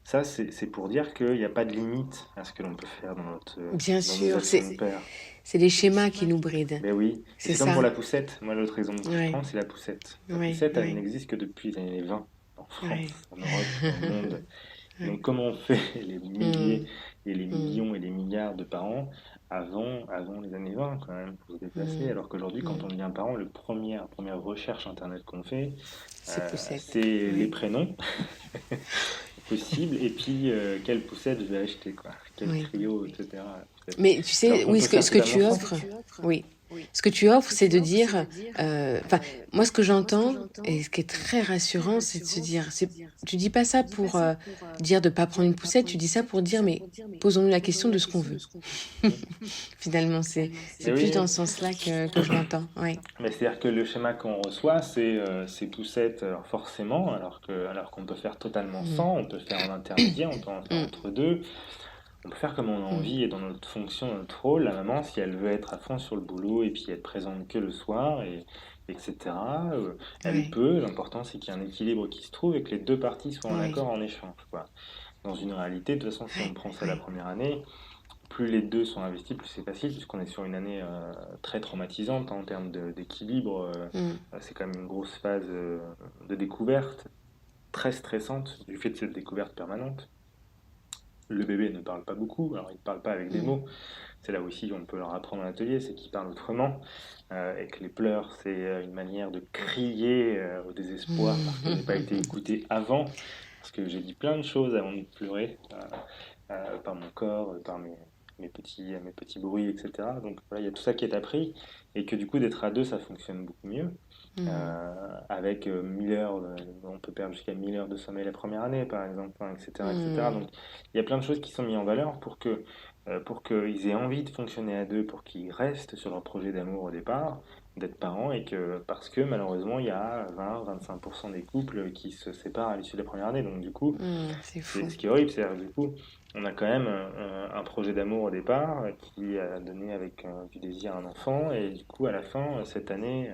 ça, c'est pour dire qu'il n'y a pas de limite à ce que l'on peut faire Bien dans nos sûr, actions de père. c'est les schémas qui nous brident. Ben oui, et C'est c'est comme pour ça. la poussette. Moi, l'autre exemple que je Oui, prends, c'est la poussette. La oui, poussette, elle oui, n'existe que depuis les années 20, en oui. France, en Europe, dans le monde. Et Oui. donc, comment on fait les milliers Mm. et les Mm. millions et les milliards de parents avant les années 20, quand même, pour se déplacer, Mm. alors qu'aujourd'hui, quand Mm. on devient parent, la première recherche Internet qu'on fait, C'est poussette. c'est les Oui, prénoms possibles, et puis quelle poussette je vais acheter, quoi. Quel oui. trio, etc. Mais tu Alors sais, qu'on oui, peut faire ce que totalement tu sans. offres, oui. Ce que tu offres, c'est de dire, enfin, moi, ce que j'entends, et ce qui est très rassurant, c'est de se dire, tu dis pas ça pour dire de pas prendre une poussette, tu dis ça pour dire, mais posons-nous la question de ce qu'on veut. Hmm. Finalement, Mais c'est plus oui, dans oui. ce sens-là que je l'entends. Oui. Mais c'est-à-dire que le schéma qu'on reçoit, c'est poussette forcément, alors qu'on peut faire totalement Mm. sans, on peut faire en intermédiaire, on peut en faire Mm. entre deux, on peut faire comme on a Mm. envie et dans notre fonction, dans notre rôle. La maman, si elle veut être à fond sur le boulot et puis être présente que le soir, etc., elle Oui, peut. L'important, c'est qu'il y ait un équilibre qui se trouve et que les deux parties soient en oui, accord, en échange, quoi. Dans une réalité, de toute façon, si on oui, prend ça la oui. première année, plus les deux sont investis, plus c'est facile, puisqu'on est sur une année très traumatisante en termes d'équilibre. Mm. C'est quand même une grosse phase de découverte, très stressante du fait de cette découverte permanente. Le bébé ne parle pas beaucoup, alors il ne parle pas avec des Mm. mots. C'est là aussi on peut leur apprendre à l'atelier, c'est qu'ils parlent autrement, et que les pleurs, c'est une manière de crier au désespoir parce que je n'ai pas été écouté avant, parce que j'ai dit plein de choses avant de pleurer, par mon corps, par mes petits bruits, etc. Donc voilà, il y a tout ça qui est appris, et que du coup d'être à deux, ça fonctionne beaucoup mieux. Mm. Avec 1000 heures, on peut perdre jusqu'à 1000 heures de sommeil la première année, par exemple, hein, etc., etc. Mm. Donc, il y a plein de choses qui sont mises en valeur pour qu'ils aient envie de fonctionner à deux, pour qu'ils restent sur leur projet d'amour au départ, d'être parents, et que, parce que malheureusement, il y a 20-25% des couples qui se séparent à l'issue de la première année. Donc, du coup, Mm. C'est c'est fou. ce qui est horrible, c'est du coup, on a quand même un projet d'amour au départ qui a donné avec du désir un enfant, et du coup, à la fin, cette année,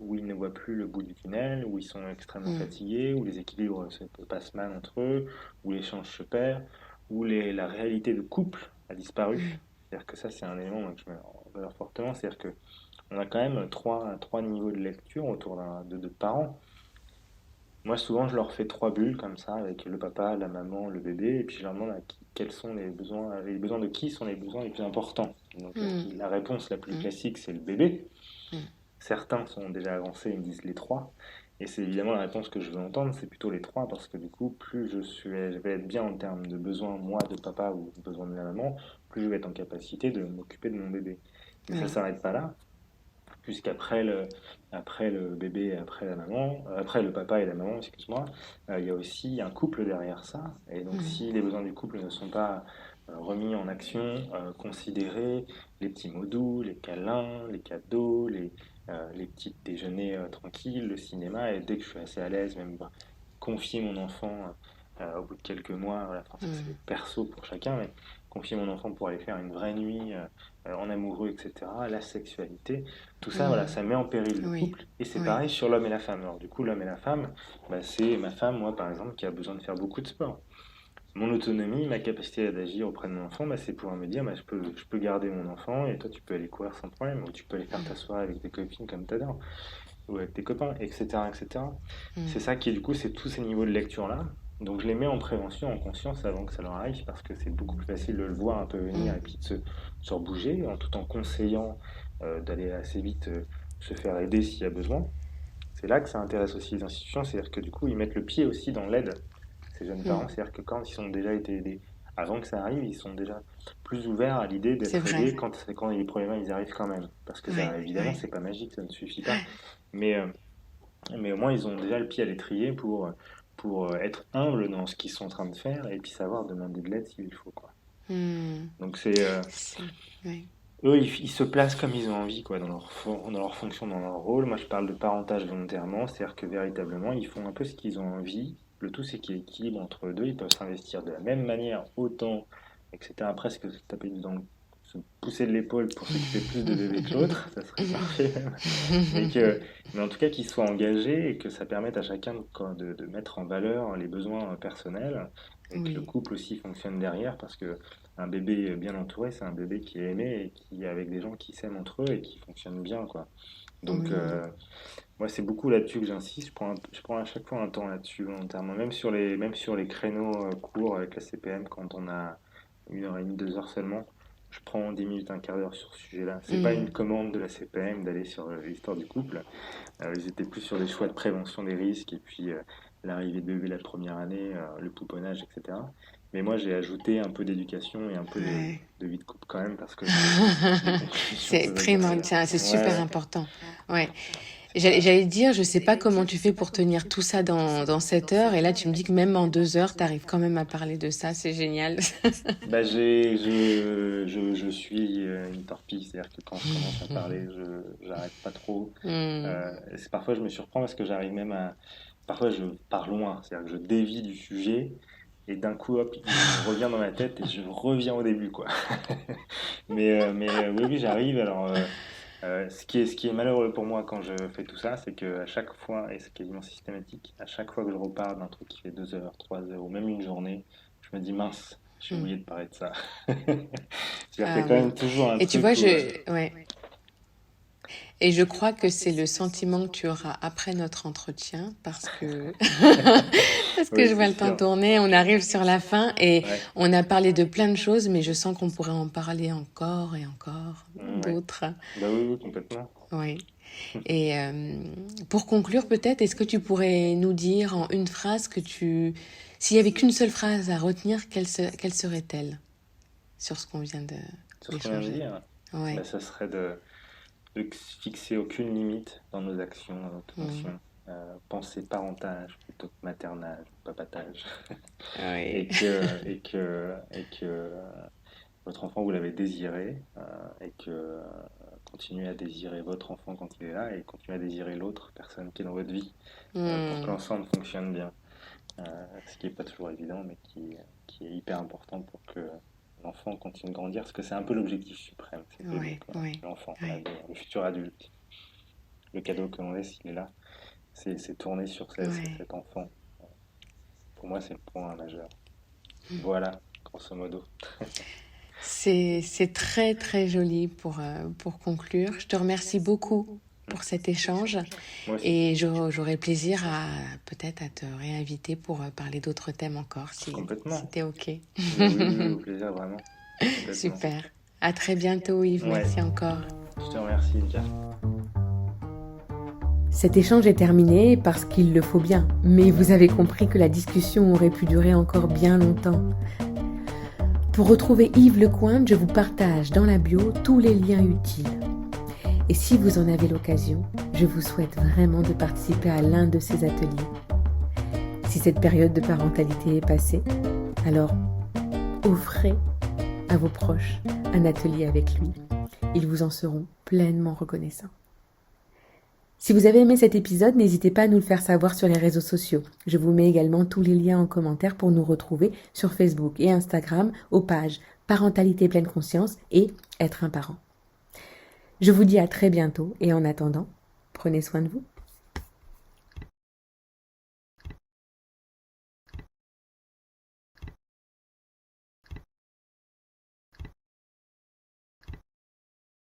où ils ne voient plus le bout du tunnel, où ils sont extrêmement Mm. fatigués, où les équilibres se passent mal entre eux, où l'échange se perd, où la réalité de couple a Mm. disparu. C'est-à-dire que ça, c'est un élément moi, que je mets en valeur fortement, c'est-à-dire que on a quand même trois niveaux de lecture autour de parents. Moi, souvent, je leur fais trois bulles comme ça, avec le papa, la maman, le bébé, et puis je leur demande quels sont les besoins de qui sont les besoins les plus importants. Donc, Mm. la réponse la plus Mm. classique, c'est le bébé. Mm. Certains sont déjà avancés, ils me disent les trois. Et c'est évidemment la réponse que je veux entendre, c'est plutôt les trois, parce que du coup, plus je vais être bien en termes de besoin, moi, de papa, ou besoin de la maman, plus je vais être en capacité de m'occuper de mon bébé. Mais ça ne Oui. s'arrête pas là, puisqu'après après le bébé et après la maman, après le papa et la maman, excuse-moi, il y a aussi un couple derrière ça. Et donc, Mm. si les besoins du couple ne sont pas remis en action, considérés, les petits mots doux, les câlins, les cadeaux, les petits déjeuners tranquilles, le cinéma, et dès que je suis assez à l'aise, même confier mon enfant au bout de quelques mois, voilà, enfin, ça c'est Mm. perso pour chacun, mais confier mon enfant pour aller faire une vraie nuit en amoureux, etc., la sexualité, tout ça, voilà, Mm. ça met en péril le Oui. couple, et c'est Oui. pareil sur l'homme et la femme. Alors du coup, l'homme et la femme, bah, c'est ma femme, moi par exemple, qui a besoin de faire beaucoup de sport. Mon autonomie, ma capacité d'agir auprès de mon enfant, bah, c'est pouvoir me dire, bah, je peux garder mon enfant, et toi tu peux aller courir sans problème, ou tu peux aller faire ta soirée avec tes copines comme t'adores, ou avec tes copains, etc., etc. C'est Mm. ça qui est du coup, c'est tous ces niveaux de lecture-là. Donc je les mets en prévention, en conscience avant que ça leur arrive, parce que c'est beaucoup plus facile de le voir un peu venir Mm. et puis de se rebouger, tout en conseillant d'aller assez vite se faire aider s'il y a besoin. C'est là que ça intéresse aussi les institutions, c'est-à-dire que du coup, ils mettent le pied aussi dans l'aide, ces jeunes Mm. parents, c'est-à-dire que quand ils ont déjà été aidés, avant que ça arrive, ils sont déjà plus ouverts à l'idée C'est d'être vrai. aidés quand les problèmes ils arrivent quand même. Parce que Oui. ça, évidemment, Oui. c'est pas magique, ça ne suffit pas. Mais, mais au moins, ils ont déjà le pied à l'étrier pour être humbles dans ce qu'ils sont en train de faire et puis savoir demander de l'aide s'il faut, quoi. Mm. Donc C'est... Oui. eux, ils se placent comme ils ont envie, quoi, dans leur fonction, dans leur rôle. Moi, je parle de parentage volontairement, c'est-à-dire que véritablement, ils font un peu ce qu'ils ont envie. Le tout, c'est qu'il y ait équilibre entre eux deux. Ils peuvent s'investir de la même manière, autant, etc. Presque se taper se pousser de l'épaule pour s'occuper plus de bébés que l'autre, ça serait parfait même. Mais en tout cas, qu'ils soient engagés et que ça permette à chacun de mettre en valeur les besoins personnels et que le Oui. couple aussi fonctionne derrière parce que un bébé bien entouré, c'est un bébé qui est aimé et qui est avec des gens qui s'aiment entre eux et qui fonctionnent bien, quoi. Donc, Oui. moi, c'est beaucoup là-dessus que j'insiste. Je prends à chaque fois un temps là-dessus volontairement, même sur les créneaux courts avec la CPM, quand on a 1 heure et demie, 2 heures seulement. Je prends 10 minutes, un quart d'heure sur ce sujet-là. C'est pas une Mm. commande de la CPM d'aller sur l'histoire du couple. Ils étaient plus sur des choix de prévention des risques et puis l'arrivée de bébé la première année, le pouponnage, etc. Mais moi, j'ai ajouté un peu d'éducation et un peu Ouais. de vie de couple quand même parce que les conclusions C'est peuvent être très derrière. c'est super Ouais, important. Ouais. c'est pas. J'allais dire, je sais pas comment tu fais pour tenir tout ça dans 7 heures. Et là, tu me dis que même en 2 heures, tu arrives quand même à parler de ça. C'est génial. Bah, je suis une torpille, c'est-à-dire que quand je commence à parler, j'arrête pas trop. Mm. Parfois, je me surprends parce que j'arrive même à. Parfois, je pars loin, c'est-à-dire que je dévie du sujet et d'un coup, hop, il revient dans ma tête et je reviens au début, quoi. Oui, oui, j'arrive. Alors, ce qui est malheureux pour moi quand je fais tout ça, c'est que à chaque fois, et c'est quasiment systématique, à chaque fois que je repars d'un truc qui fait 2 heures, 3 heures ou même une journée, je me dis mince. J'ai Mm. oublié de parler de ça. C'est-à-dire qu'il y a Ah quand oui. même toujours un Et tu vois, truc où... ouais. Et je crois que c'est le sentiment que tu auras après notre entretien parce que parce que Oui, je c'est vois le temps sûr. tourner, on arrive sur la fin et Ouais, on a parlé de plein de choses, mais je sens qu'on pourrait en parler encore et encore ouais. d'autres. Bah oui, oui, complètement. Oui. Et pour conclure, peut-être, est-ce que tu pourrais nous dire en une phrase s'il y avait qu'une seule phrase à retenir, quelle serait-elle sur ce qu'on vient Sur ce qu'on vient de d'échanger? dire, Ouais. bah, ça serait de fixer aucune limite dans nos actions, dans notre Mm. fonction. Penser parentage plutôt que maternage, papatage. Oui. Et que votre enfant, vous l'avez désiré, et que continuez à désirer votre enfant quand il est là, et continuez à désirer l'autre personne qui est dans votre vie, pour que Mm. l'ensemble fonctionne bien. Ce qui n'est pas toujours évident, mais qui est hyper important pour que l'enfant continue de grandir, parce que c'est un peu l'objectif suprême, c'est d'élever Ouais, ouais, l'enfant, ouais. le futur adulte. Le cadeau que l'on laisse, il est là. C'est tourné sur Ouais. cet enfant. Pour moi, c'est le point majeur. Voilà, grosso modo. C'est très très joli pour conclure. Je te remercie beaucoup pour cet échange Moi aussi, et j'aurai plaisir à peut-être à te réinviter pour parler d'autres thèmes encore si complètement. t'es OK. Mais oui, oui, au plaisir, vraiment. Complètement. Super. À très bientôt Yves, Ouais, merci encore. je te remercie, Lydia. Cet échange est terminé parce qu'il le faut bien, mais vous avez compris que la discussion aurait pu durer encore bien longtemps. Pour retrouver Yves Lecointre, je vous partage dans la bio tous les liens utiles. Et si vous en avez l'occasion, je vous souhaite vraiment de participer à l'un de ces ateliers. Si cette période de parentalité est passée, alors offrez à vos proches un atelier avec lui. Ils vous en seront pleinement reconnaissants. Si vous avez aimé cet épisode, n'hésitez pas à nous le faire savoir sur les réseaux sociaux. Je vous mets également tous les liens en commentaire pour nous retrouver sur Facebook et Instagram aux pages Parentalité pleine conscience et Être un parent. Je vous dis à très bientôt et en attendant, prenez soin de vous.